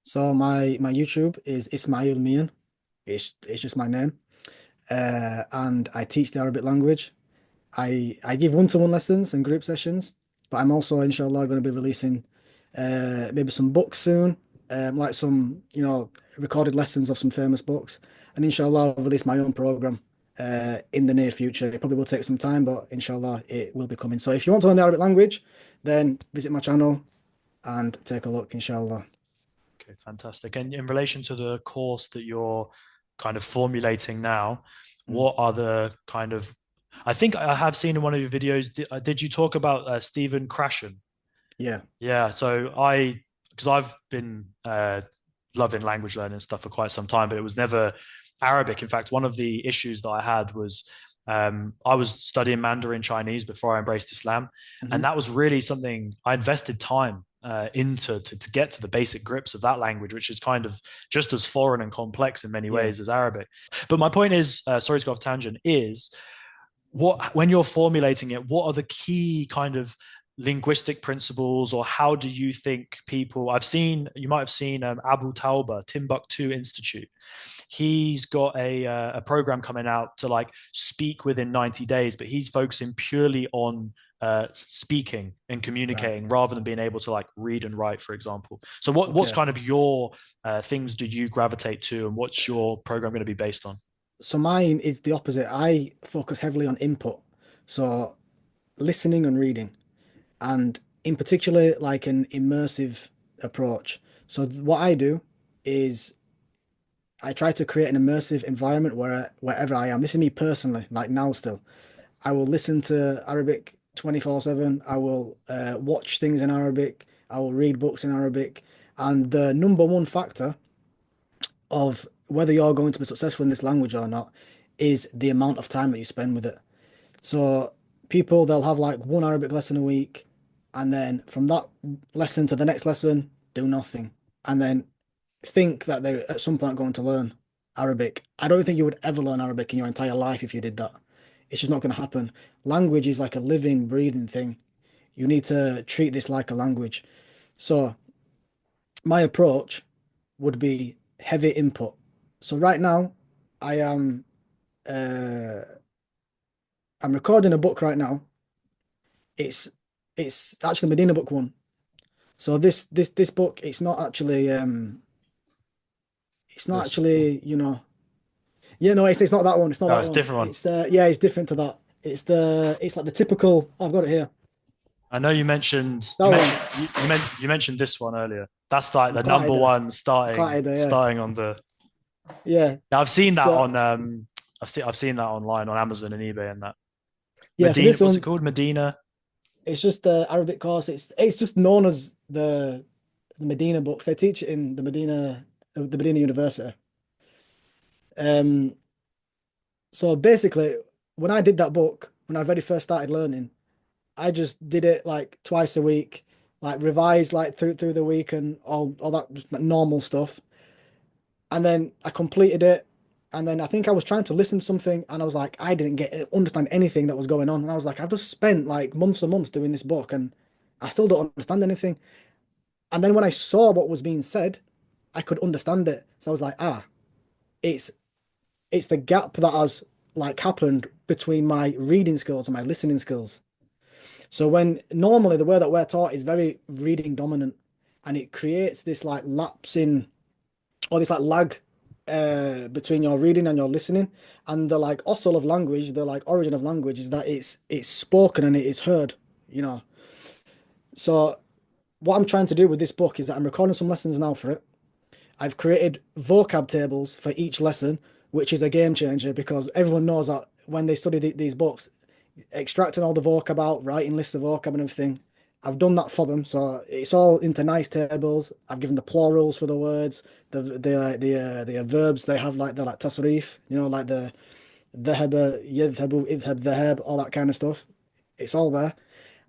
So my YouTube is Ismaa'eel Meehan. It's just my name. And I teach the Arabic language. I give one-to-one lessons and group sessions, but I'm also inshallah going to be releasing maybe some books soon, like some recorded lessons of some famous books, and inshallah I'll release my own program in the near future. It probably will take some time, but inshallah it will be coming. So if you want to learn the Arabic language, then visit my channel and take a look, inshallah. Okay, fantastic. And in relation to the course that you're kind of formulating now, Mm. what are the kind of, I think I have seen in one of your videos, did you talk about Stephen Krashen? Yeah. Yeah, because I've been loving language learning and stuff for quite some time, but it was never Arabic. In fact, one of the issues that I had was I was studying Mandarin Chinese before I embraced Islam, and Hmm. that was really something I invested time into to get to the basic grips of that language, which is kind of just as foreign and complex in many Yeah. ways as Arabic. But my point is, sorry to go off tangent, is what when you're formulating it, what are the key kind of linguistic principles, or how do you think people, you might have seen Abu Tauba Timbuktu Institute. He's got a program coming out to like speak within 90 days, but he's focusing purely on speaking and Right. communicating rather than being able to like read and write, for example. So what's Okay. kind of your things do you gravitate to, and what's your program going to be based on? So mine is the opposite. I focus heavily on input. So listening and reading, and in particular, like an immersive approach. So what I do is I try to create an immersive environment wherever I am. This is me personally, like now still. I will listen to Arabic 24/7. I will watch things in Arabic. I will read books in Arabic. And the number one factor of whether you're going to be successful in this language or not is the amount of time that you spend with it. So people, they'll have like one Arabic lesson a week, and then from that lesson to the next lesson, do nothing, and then think that they're at some point going to learn Arabic. I don't think you would ever learn Arabic in your entire life if you did that. It's just not going to happen. Language is like a living, breathing thing. You need to treat this like a language. So my approach would be heavy input. So right now, I am uh, I'm recording a book right now. It's it's actually Medina book one. So this book, it's not This. actually, yeah, no, it's not that one. It's not Oh, that it's a one. different one. Yeah, it's different to that. It's like the typical, I've got it here. I know you mentioned That one, you mentioned this one earlier. That's like the number Al-Qaeda. one starting Al-Qaeda, yeah. starting on the. Yeah. Yeah, I've seen that on So I've seen that online on Amazon and eBay and that. yeah, so Medina, this what's it one, called? Medina. it's just the Arabic course. It's just known as the Medina books. They teach it in the Medina University. Um So basically, when I did that book, when I very first started learning, I just did it like twice a week, like revised like through the week and all that just like normal stuff. And then I completed it. And then I think I was trying to listen to something and I was like, I didn't get understand anything that was going on. And I was like, I've just spent like months and months doing this book and I still don't understand anything. And then when I saw what was being said, I could understand it. So I was like, it's it's the gap that has like happened between my reading skills and my listening skills. So when normally the way that we're taught is very reading dominant and it creates this like lapse in or this like lag between your reading and your listening. And the like osel of language, the like origin of language is that it's spoken and it is heard, you know. So what I'm trying to do with this book is that I'm recording some lessons now for it. I've created vocab tables for each lesson, which is a game changer because everyone knows that when they study these books, extracting all the vocab out, writing lists of vocab and everything. I've done that for them, so it's all into nice tables. I've given the plurals for the words, the verbs they have like the like tasrif, you know, like the dhaba, yadhabu, idhab, dhahab, all that kind of stuff. It's all there.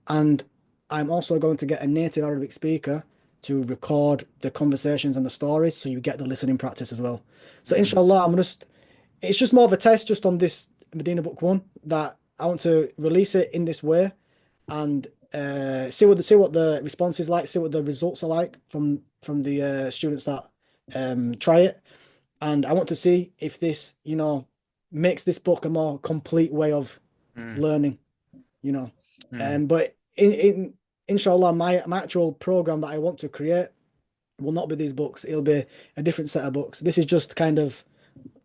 And I'm also going to get a native Arabic speaker to record the conversations and the stories so you get the listening practice as well. So Mm, inshallah, it's just more of a test just on this Medina Book One that I want to release it in this way and see what the response is like, see what the results are like from the students that try it. And I want to see if this, you know, makes this book a more complete way of mm, learning, you know. mm, But in inshallah, my actual program that I want to create will not be these books. It'll be a different set of books. This is just kind of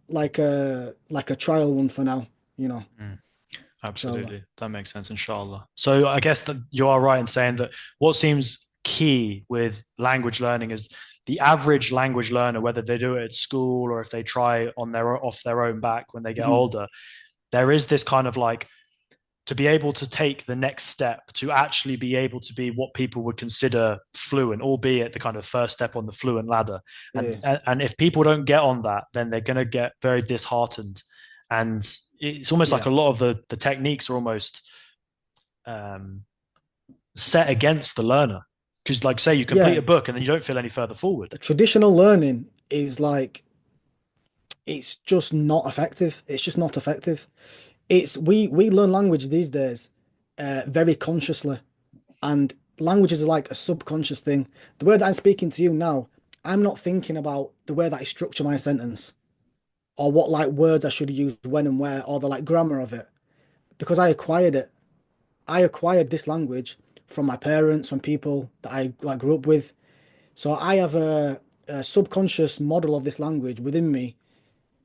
like a trial one for now, you know. mm. Inshallah. Absolutely. That makes sense, inshallah. So I guess that you are right in saying that what seems key with language learning is the average language learner, whether they do it at school or if they try on their off their own back when they get Mhm. older, there is this kind of like to be able to take the next step to actually be able to be what people would consider fluent, albeit the kind of first step on the fluent ladder. And Yeah. and if people don't get on that, then they're going to get very disheartened. And it's almost like Yeah. a lot of the techniques are almost um, set against the learner. Because, like, say you complete Yeah. a book and then you don't feel any further forward. The traditional learning is like it's just not effective. It's just not effective. It's we learn language these days very consciously, and language is like a subconscious thing. The way that I'm speaking to you now, I'm not thinking about the way that I structure my sentence or what like words I should use when and where or the like grammar of it because I acquired it. I acquired this language from my parents, from people that I like grew up with. So I have a subconscious model of this language within me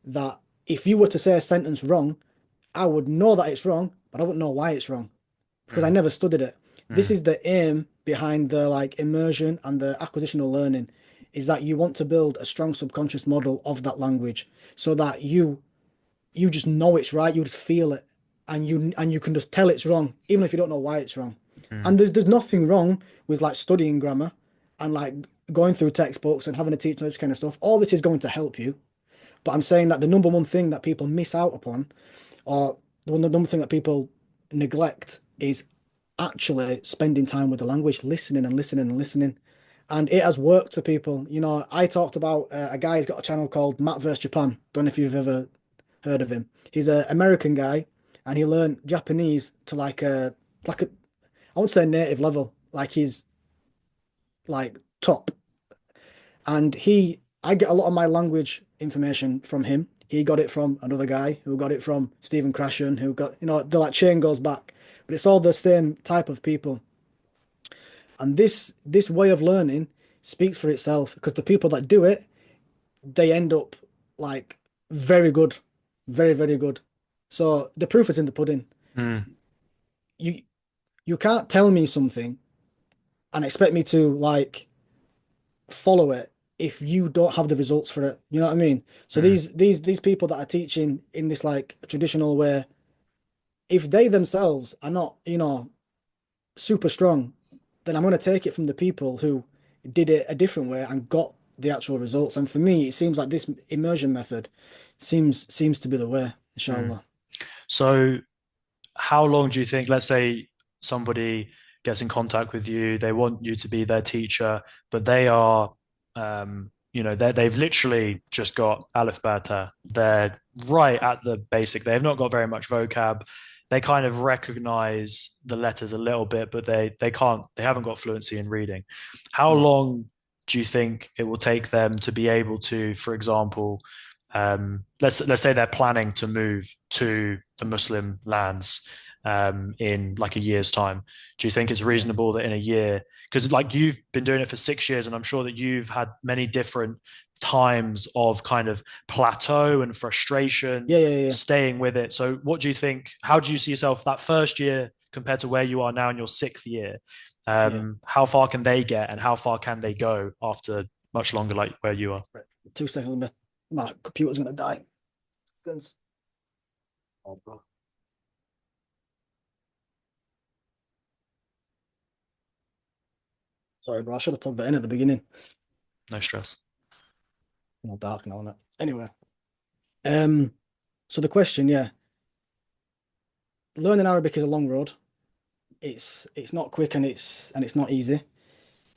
that if you were to say a sentence wrong, I would know that it's wrong, but I wouldn't know why it's wrong because I Mm, never studied it. This mm, is the aim behind the like immersion and the acquisitional learning is that you want to build a strong subconscious model of that language so that you just know it's right, you just feel it and you can just tell it's wrong even if you don't know why it's wrong. mm, And there's nothing wrong with like studying grammar and like going through textbooks and having a teacher this kind of stuff. All this is going to help you. But I'm saying that the number one thing that people miss out upon, or the number thing that people neglect, is actually spending time with the language, listening and listening and listening. And it has worked for people. You know, I talked about a guy who's got a channel called Matt vs Japan. Don't know if you've ever heard of him. He's an American guy, and he learned Japanese to like a I won't say native level, like he's like top. And I get a lot of my language information from him. He got it from another guy who got it from Stephen Krashen, who got, you know, the like chain goes back, but it's all the same type of people. And this way of learning speaks for itself because the people that do it, they end up like very good, very, very good. So the proof is in the pudding. mm, You you can't tell me something and expect me to like follow it if you don't have the results for it. You know what I mean? So mm, these people that are teaching in this like traditional way, if they themselves are not, you know, super strong, then I'm going to take it from the people who did it a different way and got the actual results. And for me, it seems like this immersion method seems to be the way, mm. inshallah. So how long do you think, let's say somebody gets in contact with you, they want you to be their teacher, but they are, they've literally just got Aleph Beta. They're right at the basic. They've not got very much vocab. They kind of recognize the letters a little bit, but they haven't got fluency in reading. How Mm. long do you think it will take them to be able to, for example, let's say they're planning to move to the Muslim lands in like a year's time. Do you think it's Yeah. reasonable that in a year, because like you've been doing it for 6 years, and I'm sure that you've had many different times of kind of plateau and frustration, Yeah, yeah, yeah, staying with it. So, what do you think? How do you see yourself that first year compared to where you are now in your sixth year? yeah. How far can they get, and how far can they go after much longer, like where you are? Right. 2 seconds, my computer's gonna die. Seconds. Sorry, bro. I should have plugged that in at the beginning. No stress. All dark now, isn't it? Anyway, um, so the question, yeah, learning Arabic is a long road. It's not quick and it's not easy,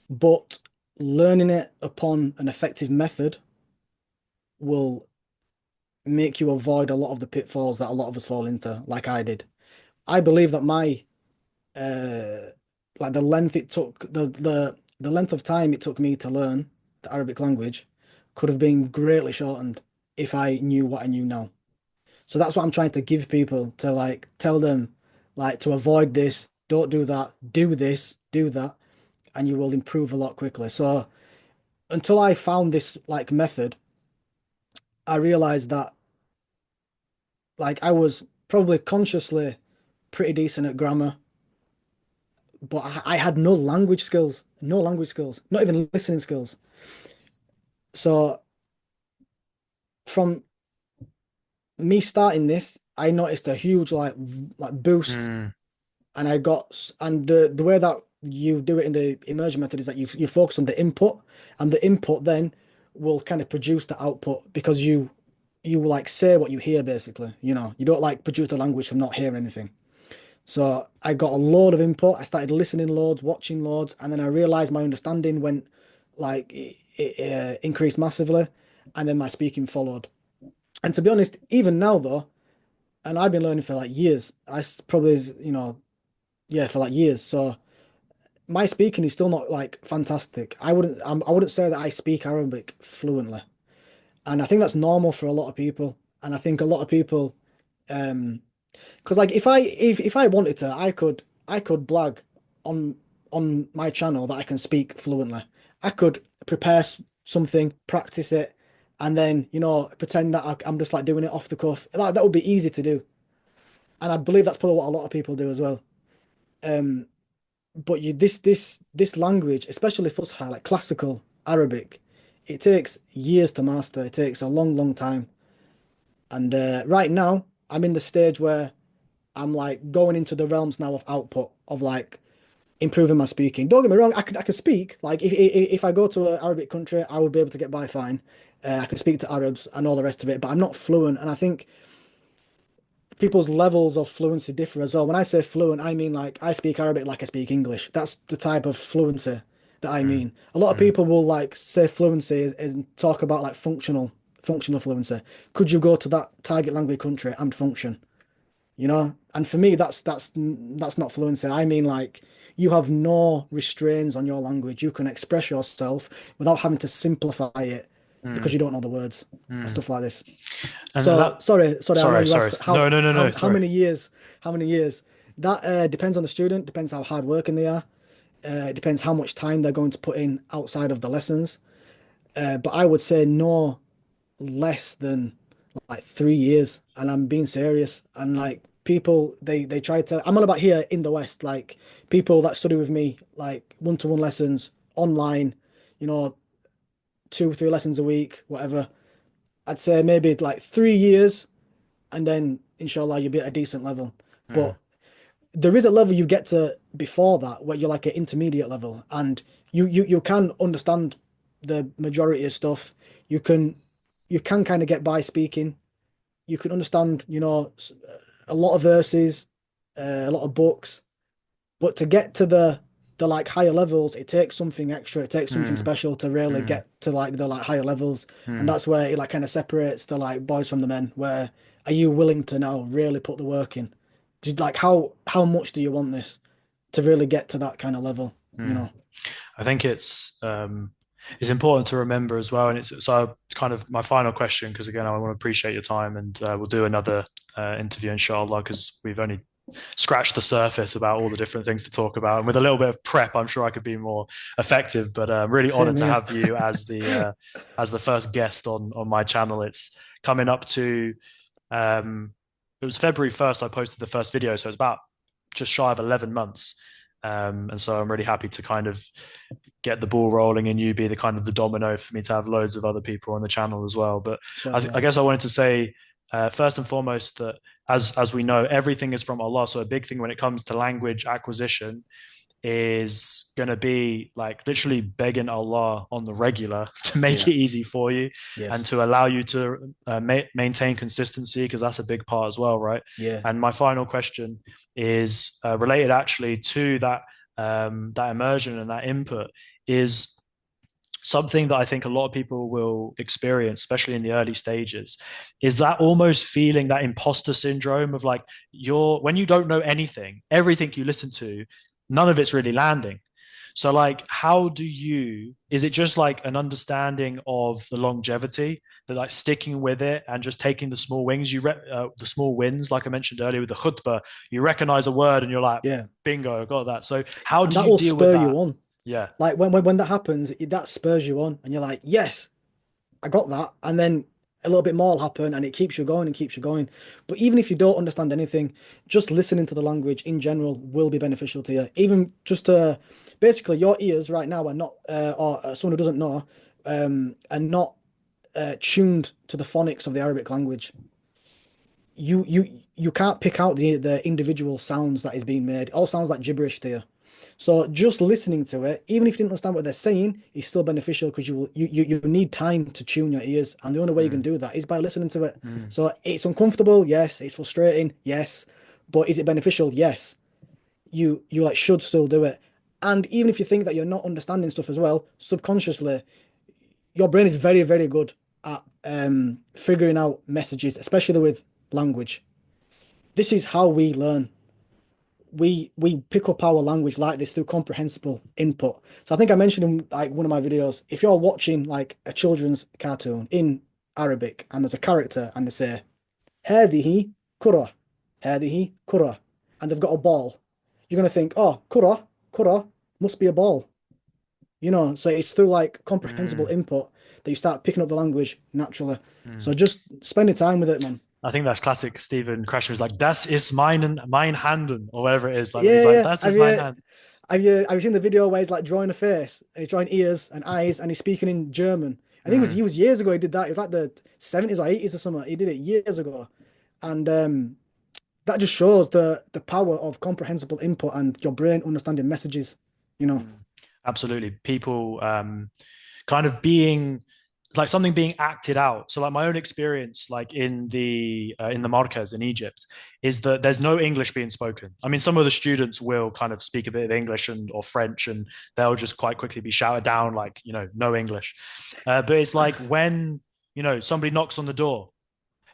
but learning it upon an effective method will make you avoid a lot of the pitfalls that a lot of us fall into, like I did. I believe that my uh like the length it took the length of time it took me to learn the Arabic language could have been greatly shortened if I knew what I knew now. So that's what I'm trying to give people to like tell them like to avoid this, don't do that, do this, do that, and you will improve a lot quickly. So until I found this like method, I realized that like I was probably consciously pretty decent at grammar, but I had no language skills, no language skills, not even listening skills. So from me starting this, I noticed a huge like boost, Mm, and I got and the way that you do it in the immersion method is that you focus on the input, and the input then will kind of produce the output because you like say what you hear basically. You don't like produce the language from not hearing anything. So I got a load of input. I started listening loads, watching loads, and then I realized my understanding went like it increased massively, and then my speaking followed. And to be honest, even now though, and I've been learning for like years. Probably, yeah, for like years. So my speaking is still not like fantastic. I wouldn't say that I speak Arabic fluently, and I think that's normal for a lot of people. And I think a lot of people, um, because like if I wanted to, I could blag on my channel that I can speak fluently. I could prepare something, practice it, and then pretend that I'm just like doing it off the cuff. Like that would be easy to do, and I believe that's probably what a lot of people do as well. Um, but this language, especially Fusha, like classical Arabic, it takes years to master. It takes a long, long time. And right now, I'm in the stage where I'm like going into the realms now of output of like improving my speaking. Don't get me wrong, I could speak. Like if I go to an Arabic country, I would be able to get by fine. I can speak to Arabs and all the rest of it, but I'm not fluent. And I think people's levels of fluency differ as well. When I say fluent, I mean like I speak Arabic like I speak English. That's the type of fluency that I mm, mean. A lot of mm, people will like say fluency and talk about like functional fluency. Could you go to that target language country and function? And for me, that's not fluency. I mean, like you have no restraints on your language. You can express yourself without having to simplify it because mm, you don't know the words and mm. stuff like this. And So that, sorry. I know sorry, you sorry. asked No, no, no, no. how Sorry. many years? How many years? That depends on the student. Depends how hard working they are. It depends how much time they're going to put in outside of the lessons. But I would say no less than like 3 years, and I'm being serious. And like people, they try to. I'm on about here in the West, like people that study with me, like one-to-one lessons online, you know, 2, 3 lessons a week, whatever. I'd say maybe like 3 years, and then inshallah you'll be at a decent level. Mm, But there is a level you get to before that where you're like an intermediate level, and you can understand the majority of stuff. You can kind of get by speaking. You can understand, a lot of verses, a lot of books. But to get to the like higher levels, it takes something extra. It takes something mm, special to really mm, get to like the like higher levels. And mm, that's where it like kind of separates the like boys from the men. Where are you willing to now really put the work in? Like how much do you want this to really get to that kind of level? You mm. know? I think it's important to remember as well, and it's so kind of my final question because again I want to appreciate your time, and we'll do another interview inshallah because we've only scratched the surface about all the different things to talk about, and with a little bit of prep, I'm sure I could be more effective. But I'm really honored Same to here. have you as the first guest on my channel. It's coming up to it was February 1st I posted the first video, so it's about just shy of 11 months. And so I'm really happy to kind of get the ball rolling and you be the kind of the domino for me to have loads of other people on the channel as well. But I Inshallah. guess I wanted to say first and foremost that as we know, everything is from Allah. So a big thing when it comes to language acquisition is going to be like literally begging Allah on the regular to make Yeah. it easy for you and Yes. to allow you to maintain consistency because that's a big part as well, right? Yeah. And my final question is related actually to that immersion and that input is something that I think a lot of people will experience, especially in the early stages, is that almost feeling that imposter syndrome of like when you don't know anything, everything you listen to, none of it's really landing. So like is it just like an understanding of the longevity that like sticking with it and just taking the small the small wins, like I mentioned earlier with the khutbah, you recognize a word and you're like, Yeah. bingo, I got that. So how And do that you will deal with spur that? you on. Yeah. Like when that happens, that spurs you on, and you're like, yes, I got that, and then a little bit more will happen, and it keeps you going and keeps you going. But even if you don't understand anything, just listening to the language in general will be beneficial to you. Even just basically, your ears right now are not, or someone who doesn't know, are not tuned to the phonics of the Arabic language. You can't pick out the individual sounds that is being made. It all sounds like gibberish to you. So just listening to it, even if you didn't understand what they're saying, is still beneficial because you need time to tune your ears, and the only way you can Mm, do that is by listening to it. mm, So it's uncomfortable, yes. It's frustrating, yes. But is it beneficial? Yes. You like should still do it. And even if you think that you're not understanding stuff as well, subconsciously, your brain is very, very good at figuring out messages, especially with language. This is how we learn. We pick up our language like this through comprehensible input. So I think I mentioned in like one of my videos, if you're watching like a children's cartoon in Arabic and there's a character and they say هذه كرة هذه كرة and they've got a ball, you're gonna think, oh, كرة must be a ball. So it's through like comprehensible mm, input that you start picking up the language naturally. mm. So just spending time with it, man. I think that's classic Stephen Krasher is like, das ist mein Handen, or whatever it is. Like he's Yeah, like, yeah. das Have ist mein you Hand. have you seen the video where he's like drawing a face and he's drawing ears and eyes and he's speaking in German? I think Mm, he was years ago he did that. It was like the 70s or 80s or something. He did it years ago. And that just shows the power of comprehensible input and your brain understanding messages, you know. mm. Absolutely. People kind of being like something being acted out. So like my own experience, like in the Marquez in Egypt, is that there's no English being spoken. I mean, some of the students will kind of speak a bit of English and or French, and they'll just quite quickly be shouted down, like no English. But it's like when somebody knocks on the door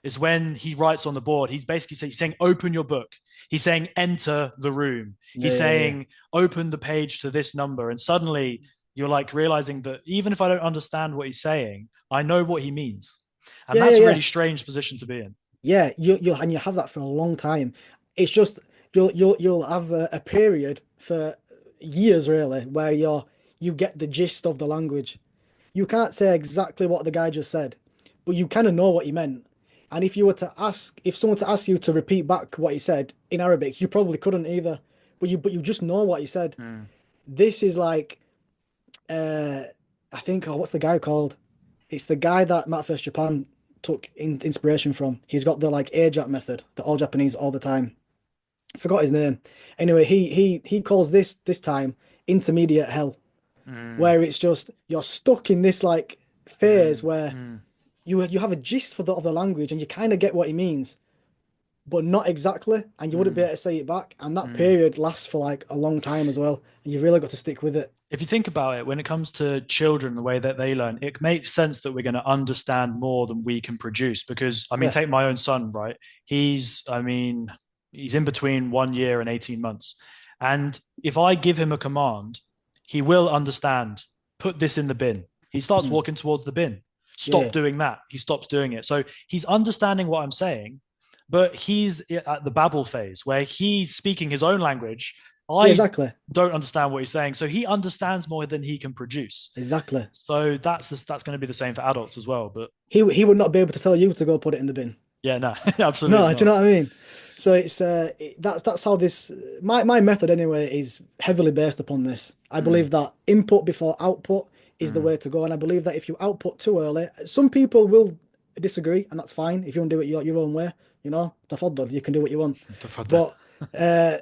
is when he writes on the board. He's basically saying, open your book. He's saying, enter the room. Yeah, He's yeah, yeah. saying, open the page to this number. And suddenly you're like realizing that even if I don't understand what he's saying, I know what he means. And Yeah, yeah, that's a yeah. really strange position to be in. Yeah, you have that for a long time. It's just you'll have a period for years really where you get the gist of the language. You can't say exactly what the guy just said, but you kind of know what he meant. And if someone to ask you to repeat back what he said in Arabic, you probably couldn't either. But you just know what he said. Mm, This is like uh I think what's the guy called? It's the guy that Matt First Japan took inspiration from. He's got the like AJAP method, the all Japanese all the time. I forgot his name. Anyway, he calls this time intermediate hell, mm, where it's just you're stuck in this like phase mm, where mm, you have a gist of the language and you kind of get what he means, but not exactly, and you wouldn't be Mm, able to say it back. And that mm. period lasts for like a long time as well, and you've really got to stick with it. If you think about it, when it comes to children, the way that they learn, it makes sense that we're going to understand more than we can produce. Because, I mean, Yeah. take my own son, right? I mean, he's in between 1 year and 18 months. And if I give him a command, he will understand, put this in the bin. He starts Mm. walking towards the bin. Yeah, Stop yeah, doing that. He stops doing it. So he's understanding what I'm saying, but he's at the babble phase where he's speaking his own language. yeah, I exactly, don't understand what he's saying. So he understands more than he can produce. exactly. So that's going to be the same for adults as well. But He would not be able to tell you to go put it in the bin. yeah, no, absolutely No, do you not. know what I mean? So that's how this my method anyway is heavily based upon this. I Mm, believe that input before output is the mm. way to go, and I believe that if you output too early, some people will disagree, and that's fine. If you want to do it your own way, تفضل, you can do what you want. تفضل. But uh,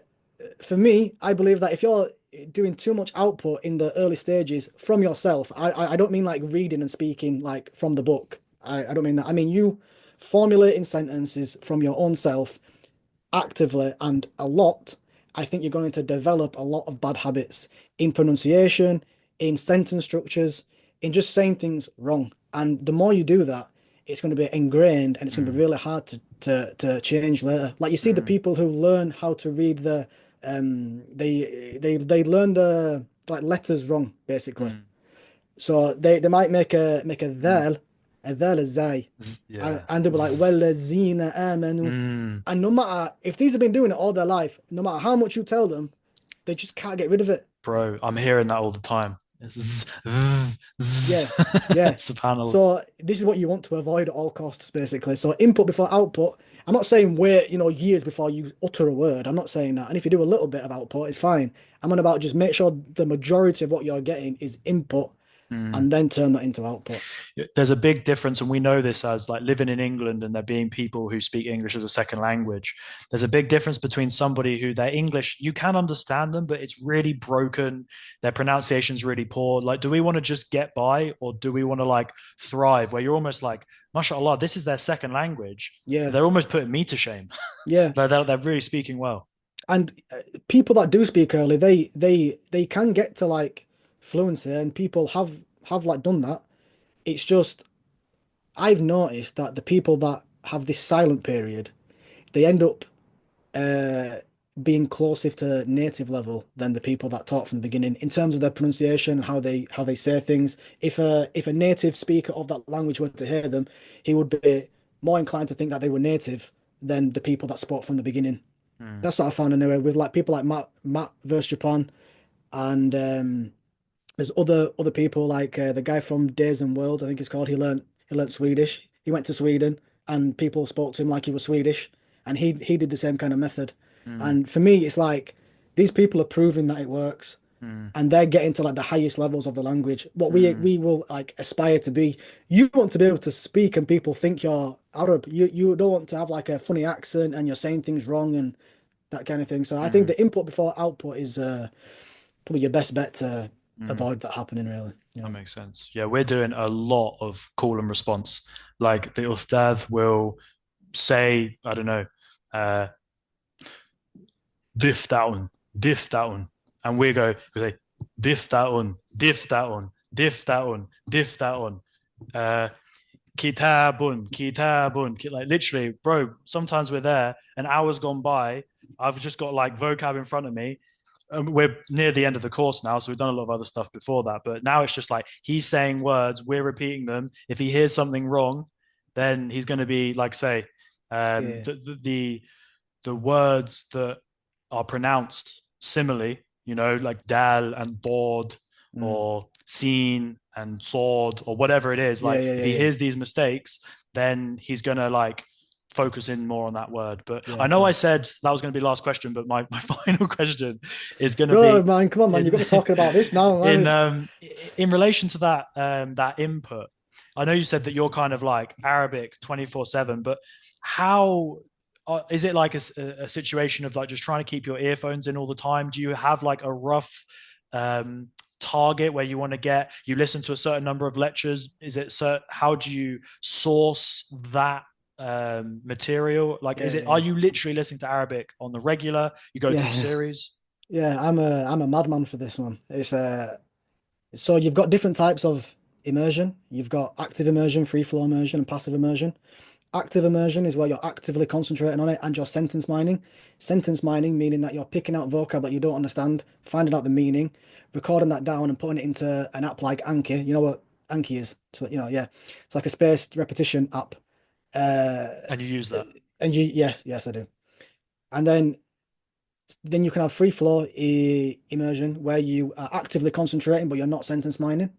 for me, I believe that if you're doing too much output in the early stages from yourself, I don't mean like reading and speaking like from the book. I don't mean that. I mean you formulating sentences from your own self actively and a lot. I think you're going to develop a lot of bad habits in pronunciation, in sentence structures, in just saying things wrong. And the more you do that, it's going to be ingrained and it's going to be Mm, really hard to change later. Like you see the mm, people who learn how to read they learn the like letters wrong basically. mm, So they might make a mm. dhal is zai, Yeah. and they'll be like وَالَّذِينَ آمَنُوا. Mm. And no matter if these have been doing it all their life, no matter how much you tell them, they just can't get rid of it. Bro, I'm hearing that all the time. It's Yeah, yeah. Subhanallah. So this is what you want to avoid at all costs, basically. So input before output. I'm not saying wait, years before you utter a word. I'm not saying that. And if you do a little bit of output, it's fine. I'm on about just make sure the majority of what you're getting is input Mm. and then turn that into output. There's a big difference, and we know this as like living in England and there being people who speak English as a second language. There's a big difference between somebody who their English, you can understand them, but it's really broken. Their pronunciation's really poor. Like, do we want to just get by or do we want to like thrive where you're almost like, mashallah, this is their second language. Yeah, They're almost putting me to shame. yeah. They're really speaking well. And people that do speak early, they can get to like fluency, and people have like done that. It's just I've noticed that the people that have this silent period, they end up uh being closer to native level than the people that talk from the beginning in terms of their pronunciation and how they say things. If a native speaker of that language were to hear them, he would be more inclined to think that they were native than the people that spoke from the beginning. Mm, That's what I found anyway with like people like Matt versus Japan, and there's other people like the guy from Days and Worlds, I think it's called. He learned Swedish. He went to Sweden and people spoke to him like he was Swedish, and he did the same kind of method. mm, And for me, it's like these people are proving that it works, mm, and they're getting to like the highest levels of the language. What we mm, we will like aspire to be. You want to be able to speak and people think you're Arab. You don't want to have like a funny accent and you're saying things wrong and that kind of thing. So I think mm. the input before output is probably your best bet to Mm. avoid that happening, really. That makes sense. Yeah, we're doing a lot of call and response. Like the Ustad will say, I don't know, uh, diff down, diff down. And we say, diff down, diff down, diff down, diff down. Uh, kitabun, kitabun. Like literally, bro, sometimes we're there, an hour's gone by. I've just got like vocab in front of me. We're near the end of the course now, so we've done a lot of other stuff before that. But now it's just like he's saying words, we're repeating them. If he hears something wrong, then he's going to be like, say, Yeah. the words that are pronounced similarly, like dal and dod Mm. or seen and sword or whatever it is. Yeah, Like yeah, if yeah, he yeah. hears these mistakes, then he's gonna like focus in more on that word. But Yeah, I know I yeah. said that was going to be last question, but my final question is going to Bro, be man, come on, man. You've in got me talking about this now, man. in relation to that input. I know you said that you're kind of like Arabic 24/7, but how is it like a situation of like just trying to keep your earphones in all the time? Do you have like a rough um, target where you want to get? You listen to a certain number of lectures. Is it how do you source that? material? Like, Yeah, is it? yeah, Are yeah. you literally listening to Arabic on the regular? You go through Yeah, yeah. series, Yeah, I'm a madman for this one. It's so you've got different types of immersion. You've got active immersion, free flow immersion, and passive immersion. Active immersion is where you're actively concentrating on it and you're sentence mining. Sentence mining meaning that you're picking out vocab that you don't understand, finding out the meaning, recording that down and putting it into an app like Anki. You know what Anki is? So, yeah. It's like a spaced repetition app. Uh, and you use that. and yes, I do. And then you can have free flow immersion where you are actively concentrating, but you're not sentence mining.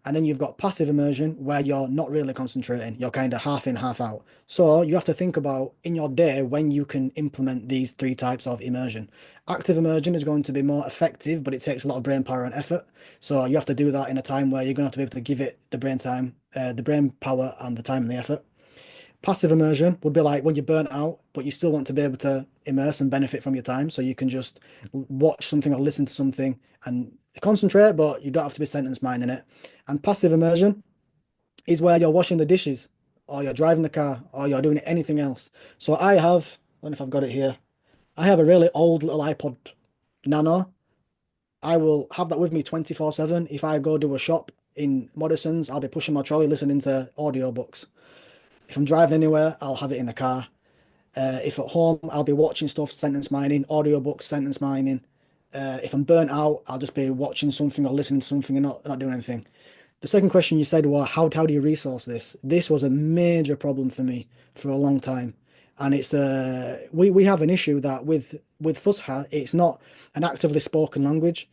And then you've got passive immersion where you're not really concentrating. You're kind of half in, half out. So you have to think about in your day when you can implement these three types of immersion. Active immersion is going to be more effective, but it takes a lot of brain power and effort. So you have to do that in a time where you're going to have to be able to give it the brain time, the brain power and the time and the effort. Passive immersion would be like when you're burnt out, but you still want to be able to immerse and benefit from your time. So you can just watch something or listen to something and concentrate, but you don't have to be sentence minding it. And passive immersion is where you're washing the dishes, or you're driving the car, or you're doing anything else. So I have, I don't know if I've got it here. I have a really old little iPod Nano. I will have that with me 24/7. If I go to a shop in Morrison's, I'll be pushing my trolley listening to audiobooks. If I'm driving anywhere, I'll have it in the car. If at home, I'll be watching stuff, sentence mining, audiobooks, sentence mining. If I'm burnt out, I'll just be watching something or listening to something and not doing anything. The second question you said was how do you resource this? This was a major problem for me for a long time. And it's we have an issue that with Fusha, it's not an actively spoken language.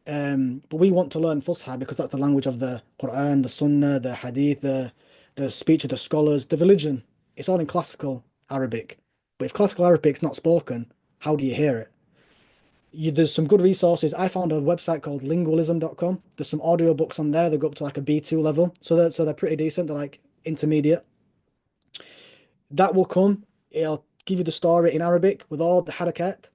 But we want to learn Fusha because that's the language of the Quran, the Sunnah, the Hadith, the speech of the scholars, the religion. It's all in classical Arabic. But if classical Arabic's not spoken, how do you hear it? There's some good resources. I found a website called lingualism.com. There's some audiobooks on there. They go up to like a B2 level. So they're pretty decent. They're like intermediate. That will come. It'll give you the story in Arabic with all the harakat.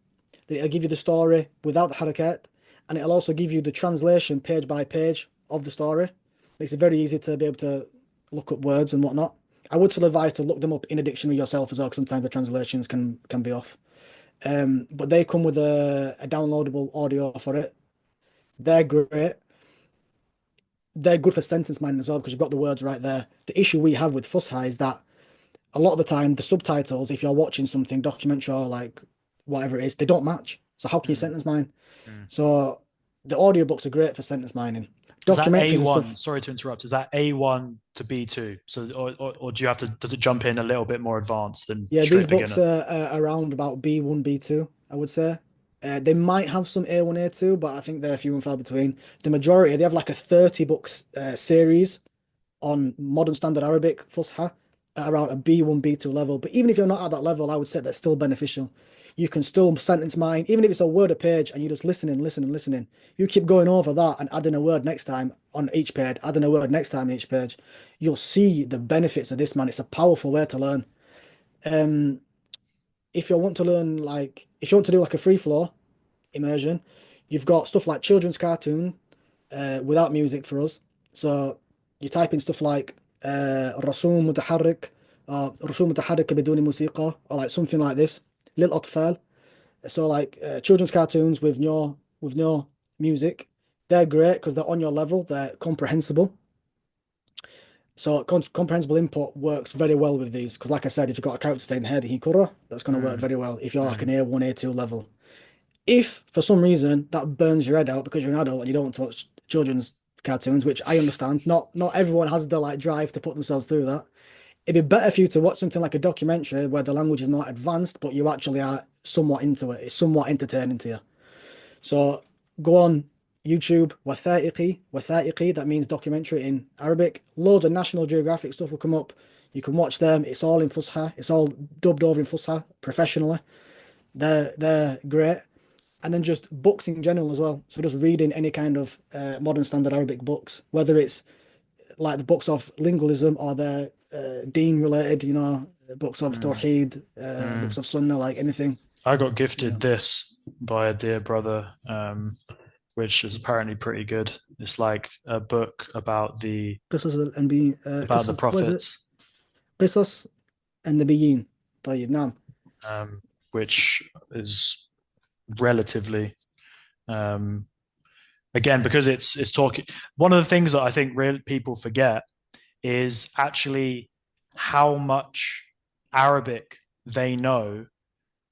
Then it'll give you the story without the harakat. And it'll also give you the translation page by page of the story. Makes it very easy to be able to look up words and whatnot. I would still advise to look them up in a dictionary yourself as well, because sometimes the translations can be off. But they come with a downloadable audio for it. They're great. They're good for sentence mining as well because you've got the words right there. The issue we have with Fusha is that a lot of the time the subtitles, if you're watching something documentary or like whatever it is, they don't match. So how can you Mm, sentence mine? mm. So the audiobooks are great for sentence mining. Is that Documentaries and A1? stuff. Sorry to interrupt. Is that A1 to B2? So, or do you have to, does it jump in a little bit more advanced than Yeah, these straight books beginner? are around about B1, B2, I would say. They might have some A1, A2, but I think they're few and far between. The majority, they have like a 30 books series on modern standard Arabic Fusha at around a B1, B2 level. But even if you're not at that level, I would say that's still beneficial. You can still sentence mine, even if it's a word a page and you're just listening, listening, listening. You keep going over that and adding a word next time on each page, adding a word next time on each page. You'll see the benefits of this, man. It's a powerful way to learn. Um, if you want to learn, like, if you want to do like a free flow immersion, you've got stuff like children's cartoon without music for us. So you type in stuff like رسوم متحرك رسوم متحركة بدون موسيقى or like something like this للأطفال. So like children's cartoons with no music. They're great because they're on your level. They're comprehensible. So comprehensible input works very well with these because, like I said, if you've got a character saying Hadi Hikura, that's going to work Mm, very well if you're like an mm, A1, A2 level. If for some reason that burns your head out because you're an adult and you don't want to watch children's cartoons, which I understand, not everyone has the like drive to put themselves through that. It'd be better for you to watch something like a documentary where the language is not advanced, but you actually are somewhat into it. It's somewhat entertaining to you. So go on YouTube, wathaiqi, that means documentary in Arabic. Loads of National Geographic stuff will come up. You can watch them. It's all in Fusha. It's all dubbed over in Fusha professionally. They're great. And then just books in general as well. So just reading any kind of modern standard Arabic books, whether it's like the books of lingualism or the deen related, books of mm, Tawheed, books mm. of Sunnah, like anything, I got you gifted know. this by a dear brother, which is apparently pretty good. It's like a book Qisas al-Anbi, about the what is it? prophets. Qisas. النبيين. طيب نعم. um, which is relatively um, again because it's talking. One of the things that I think real people forget is actually how much Arabic they know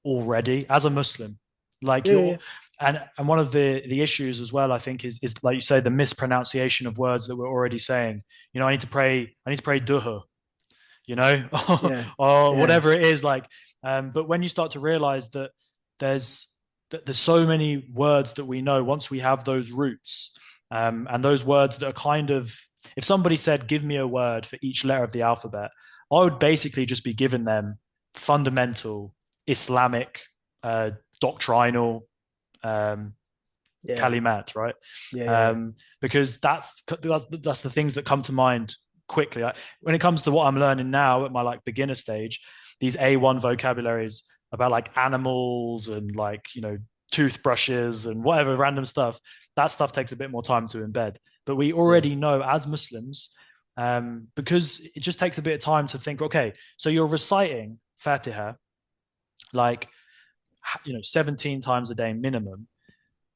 already as a Muslim. Like Yeah, yeah, you're yeah. and one of the issues as well, I think, is like you say, the mispronunciation of words that we're already saying. You know, I need to pray duha, you know, Yeah, or yeah, whatever it is like. But when you start to realize there's there's so many words that we know once we have those roots, and those words that are kind of, if somebody said, give me a word for each letter of the alphabet, I would basically just be giving them fundamental Islamic, doctrinal, um, yeah, kalimat, right? yeah, yeah, yeah. Because that's the things that come to mind quickly. When it comes to what I'm learning now at my like beginner stage, these A1 vocabularies about like animals and like toothbrushes and whatever random stuff. That stuff takes a bit more time to embed, but we Yeah. already know as Muslims, because it just takes a bit of time to think. Okay, so you're reciting Fatiha like 17 times a day minimum.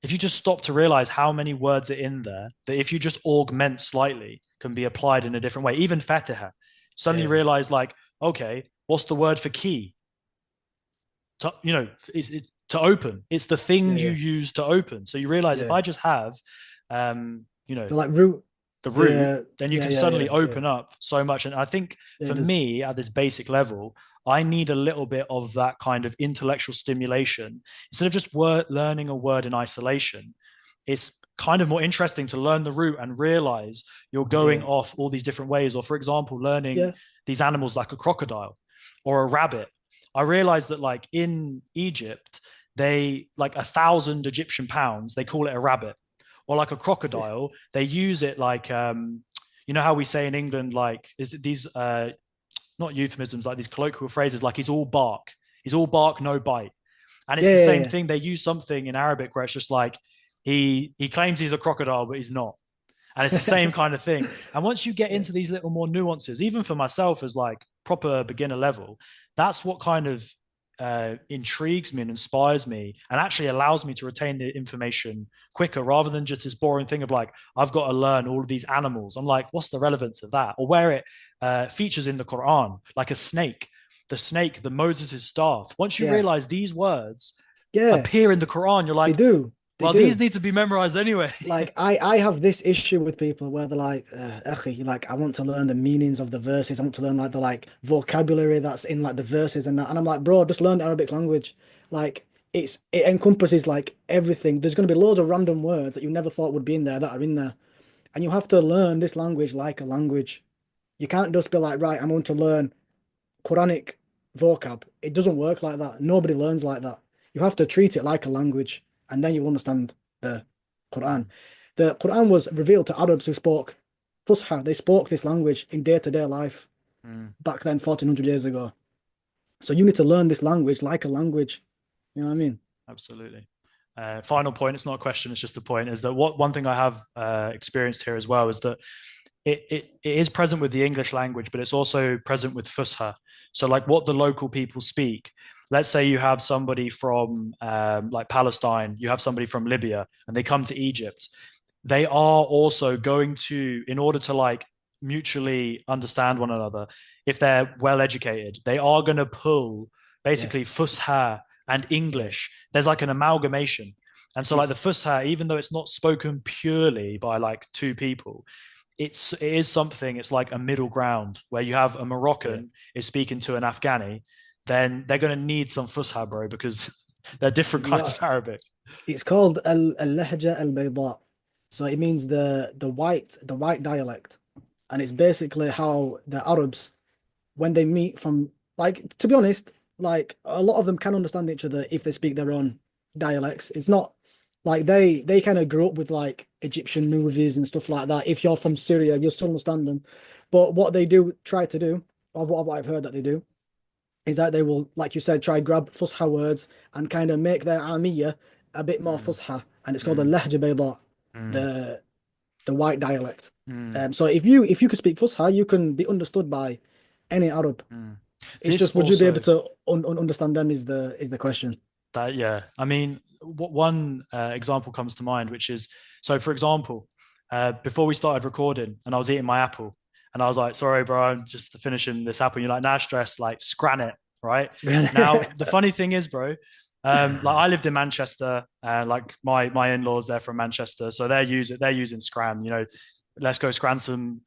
If you just stop to realize how many words are in there, that if you just augment slightly, can be applied in a different way. Even Fatiha, suddenly Yeah, realize like, okay, what's the word for key? It's to open. It's the thing yeah, you yeah, use to open. So you realize if yeah. I just have, um, you know, The like root, the root, the then you yeah, can yeah, suddenly yeah, yeah, open up so much. And I think yeah. for It does. me, at this basic level, I need a little bit of that kind of intellectual stimulation. Instead of just learning a word in isolation, it's kind of more interesting to learn the root and realize you're going Yeah, off all these different ways. Or, for example, learning yeah, these animals like a crocodile or a rabbit. I realized that, like in Egypt, they like 1,000 Egyptian pounds, they call it a rabbit, or like a yeah, crocodile, they use it like, you know how we say in England, like, is it these not euphemisms, like these colloquial phrases, like he's all bark, no bite. And it's yeah, the yeah, same yeah. thing. They use something in Arabic where it's just like he claims he's a crocodile, but he's not. And it's the same kind of thing. And once you get Yeah, into these little more nuances, even for myself as like proper beginner level, that's what kind of intrigues me and inspires me and actually allows me to retain the information quicker rather than just this boring thing of like, I've got to learn all of these animals. I'm like, what's the relevance of that? Or where it features in the Quran, like a snake, the Moses' staff. Once you yeah, realize these words yeah. appear in the Quran, you're They like, do, they well, these do. need to be memorized anyway. Like I have this issue with people where they're like, "Akhi, like I want to learn the meanings of the verses. I want to learn like the like vocabulary that's in like the verses and that." And I'm like, bro, just learn the Arabic language. Like it encompasses like everything. There's going to be loads of random words that you never thought would be in there that are in there, and you have to learn this language like a language. You can't just be like, right, I'm going to learn Quranic vocab. It doesn't work like that. Nobody learns like that. You have to treat it like a language, and then you understand the Quran. Mm, The Quran was revealed to Arabs who spoke Fusha. They spoke this language in day-to-day life mm, back then, 1400 years ago. So you need to learn this language like a language. You know what I mean? absolutely. Final point, it's not a question, it's just a point, is that what one thing I have experienced here as well is that it is present with the English language, but it's also present with Fusha. So, like what the local people speak. Let's say you have somebody from like Palestine, you have somebody from Libya, and they come to Egypt. They are also going to, in order to like mutually understand one another, if they're well educated, they are going to pull Yeah, basically Fusha and yeah. English. There's like an amalgamation. And so like the It's Fusha, even though it's not spoken purely by like two people, it is something, it's like a middle ground where you have a yeah, Moroccan is speaking to an Afghani, then they're going to need some Fusha, bro, because they're different you kinds are. of Arabic. It's called al-Lahja al-Bayda. So it means the white dialect, and it's basically how the Arabs when they meet from like to be honest, like a lot of them can understand each other if they speak their own dialects. It's not like they kind of grew up with like Egyptian movies and stuff like that. If you're from Syria, you'll still understand them. But what they do try to do, of what I've heard that they do, is that they will, like you said, try grab Fusha words and kind of make their Amiyya a bit more Mm, Fusha, and it's called the mm, Lahja Bayda, mm, the the white dialect. mm, So if you could speak Fusha, you can be understood by any Arab. mm. It's This just, would you be able also to understand them is the question. that yeah, I mean, what one example comes to mind, which is so for example, before we started recording, and I was eating my apple, and I was like, "Sorry, bro, I'm just finishing this apple." And you're like, "Nah, stress, like scran it, right?" Now the funny thing is, bro, like I lived in Manchester, like my in-laws, they're from Manchester, so they're using scran. Let's go scran some,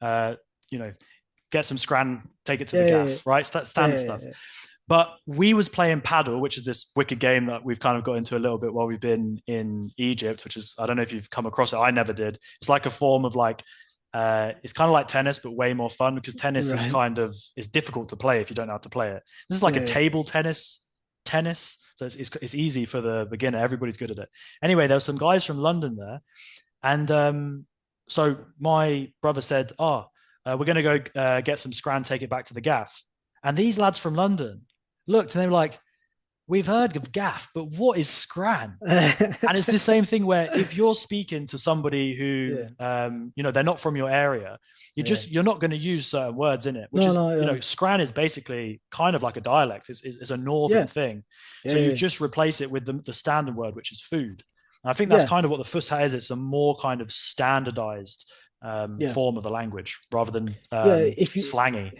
you know, get some scran, take it to the Yeah, yeah, gaff, right? yeah, Standard yeah, stuff. yeah. But we was playing paddle, which is this wicked game that we've kind of got into a little bit while we've been in Egypt, which is I don't know if you've come across it. I never did. It's like a form of like it's kind of like tennis, but way more fun because tennis is Right. kind of is difficult to play if you don't know how to play it. This is like a Yeah, yeah. table tennis, so it's easy for the beginner. Everybody's good at it. Anyway, there were some guys from London there, and so my brother said, "Oh, we're going to go get some scran, take it back to the gaff." And these lads from London looked and they were like, "We've heard of gaff, but what is scran?" And it's the same thing where if you're speaking to somebody who, Yeah, they're not from your area, yeah. you're not going to use certain words in it, which No, is, no, yeah, scran is basically kind of like a dialect. It's a northern yeah, thing. yeah, So you yeah, just replace it with the standard word, which is food. And I think that's yeah, kind of what the Fusha is. It's a more kind of standardized yeah, form of the language rather than yeah. If you slangy.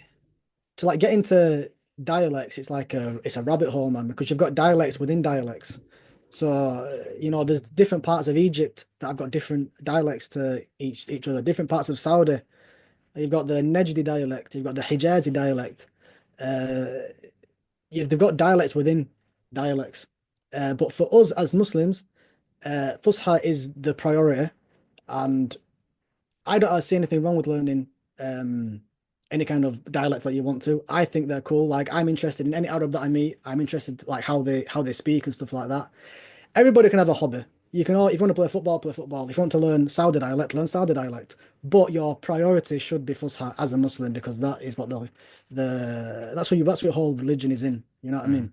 to like get into dialects, it's a rabbit hole, man, because you've got dialects within dialects. So, there's different parts of Egypt that have got different dialects to each other. Different parts of Saudi, you've got the Nejdi dialect, you've got the Hijazi dialect. Uh, they've got dialects within dialects. But for us as Muslims, Fusha is the priority, and I don't see anything wrong with learning any kind of dialect that you want to. I think they're cool. Like I'm interested in any Arab that I meet. I'm interested like how they speak and stuff like that. Everybody can have a hobby. You can all if you want to play football, play football. If you want to learn Saudi dialect, learn Saudi dialect. But your priority should be Fusha as a Muslim because that is what that's what your whole religion is in. You know what I Mm. mean?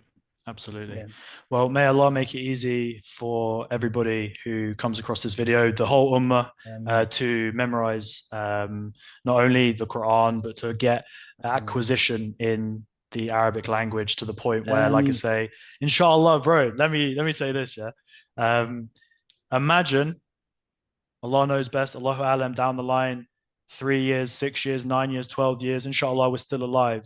Absolutely. Yeah. Well, may Allah make it easy for everybody who comes across this video, the whole ummah, I mean, to memorize not only the Quran, but to get I mean, acquisition in the Arabic language to the point where, I like I mean, say, inshallah, bro, let me say this, yeah. Um, Imagine, Allah knows best, Allahu Alam, down the line, 3 years, 6 years, 9 years, 12 years, inshallah, we're still alive,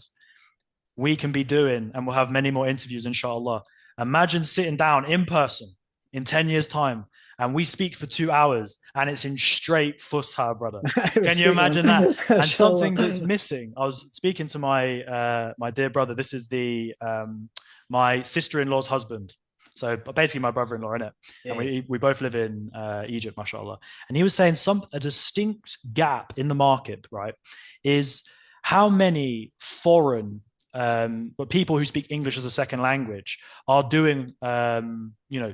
we can be doing, and we'll have many more interviews, inshallah. Imagine sitting down in person in 10 years' time and we speak for 2 hours and it's in straight Fusha, brother. it was Can you sick, man. imagine that? And Inshallah. something that's missing. I was speaking to my dear brother. This is the my sister-in-law's husband. So basically my brother-in-law, in it. And Yeah, we both live in Egypt, mashallah. And he was saying a distinct gap in the market, right, is how many foreign but people who speak English as a second language are doing,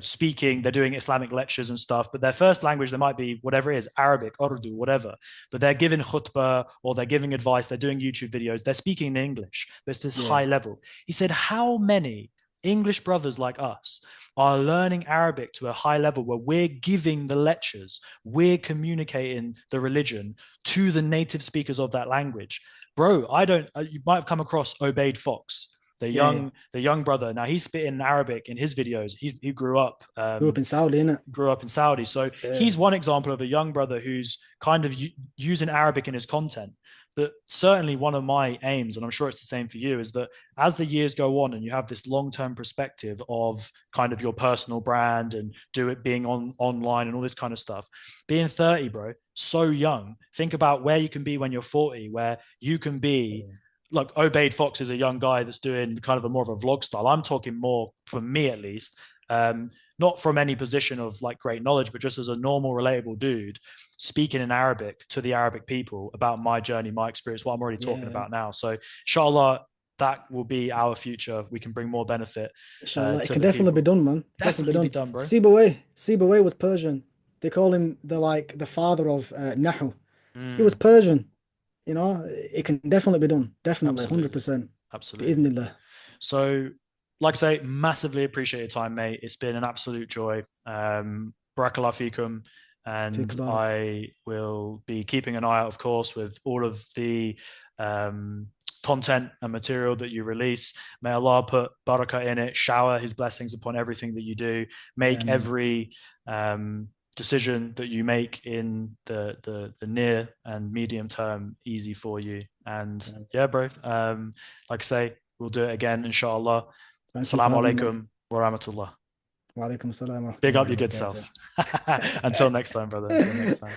speaking, they're doing Islamic lectures and stuff, but their first language, they might be whatever it is, Arabic, Urdu, whatever, but they're giving khutbah or they're giving advice, they're doing YouTube videos, they're speaking in English, but it's this yeah, high level. He said, how many English brothers like us are learning Arabic to a high level where we're giving the lectures, we're communicating the religion to the native speakers of that language. Bro, I don't. You might have come across Obeyed Fox, yeah, yeah. the young brother. Now he's spitting Arabic in his videos. He Grew up in Saudi, innit? grew up in Saudi, so Yeah, he's one example of a young brother who's kind of using Arabic in his content. But certainly one of my aims, and I'm sure it's the same for you, is that as the years go on and you have this long-term perspective of kind of your personal brand and do it being online and all this kind of stuff, being 30, bro, so young, think about where you can be when you're 40, where you can be. yeah, Look, Obeyed Fox is a young guy that's doing kind of a more of a vlog style. I'm talking more, for me at least, not from any position of like great knowledge, but just as a normal, relatable dude speaking in Arabic to the Arabic people about my journey, my experience, what I'm already talking yeah. about now. So, inshallah, that will be our future. We can bring more benefit Inshallah, it to can the definitely be people. done, man. Definitely be Definitely be done. done, bro. Sibawayh was Persian. They call him the father of Nahu. He was Mm, Persian. It can definitely be done. Definitely, absolutely. 100%. Absolutely. Bi'idhnillah. So, like I say, massively appreciate your time, mate. It's been an absolute joy. Barakallah fikum. Fik And barak. I will be keeping an eye out, of course, with all of the um, content and material that you release. May Allah put barakah in it, shower His blessings upon everything that you do, make Amen. every decision that you make in the near and medium term easy for you. And yeah, bro, like I say, we'll do it again, inshallah. Thank you for Assalamu having me. alaikum wa rahmatullah. Wa alaikum assalam wa Big up rahmatullahi your wa good barakatuh. self. Until next time, brother. Until next time.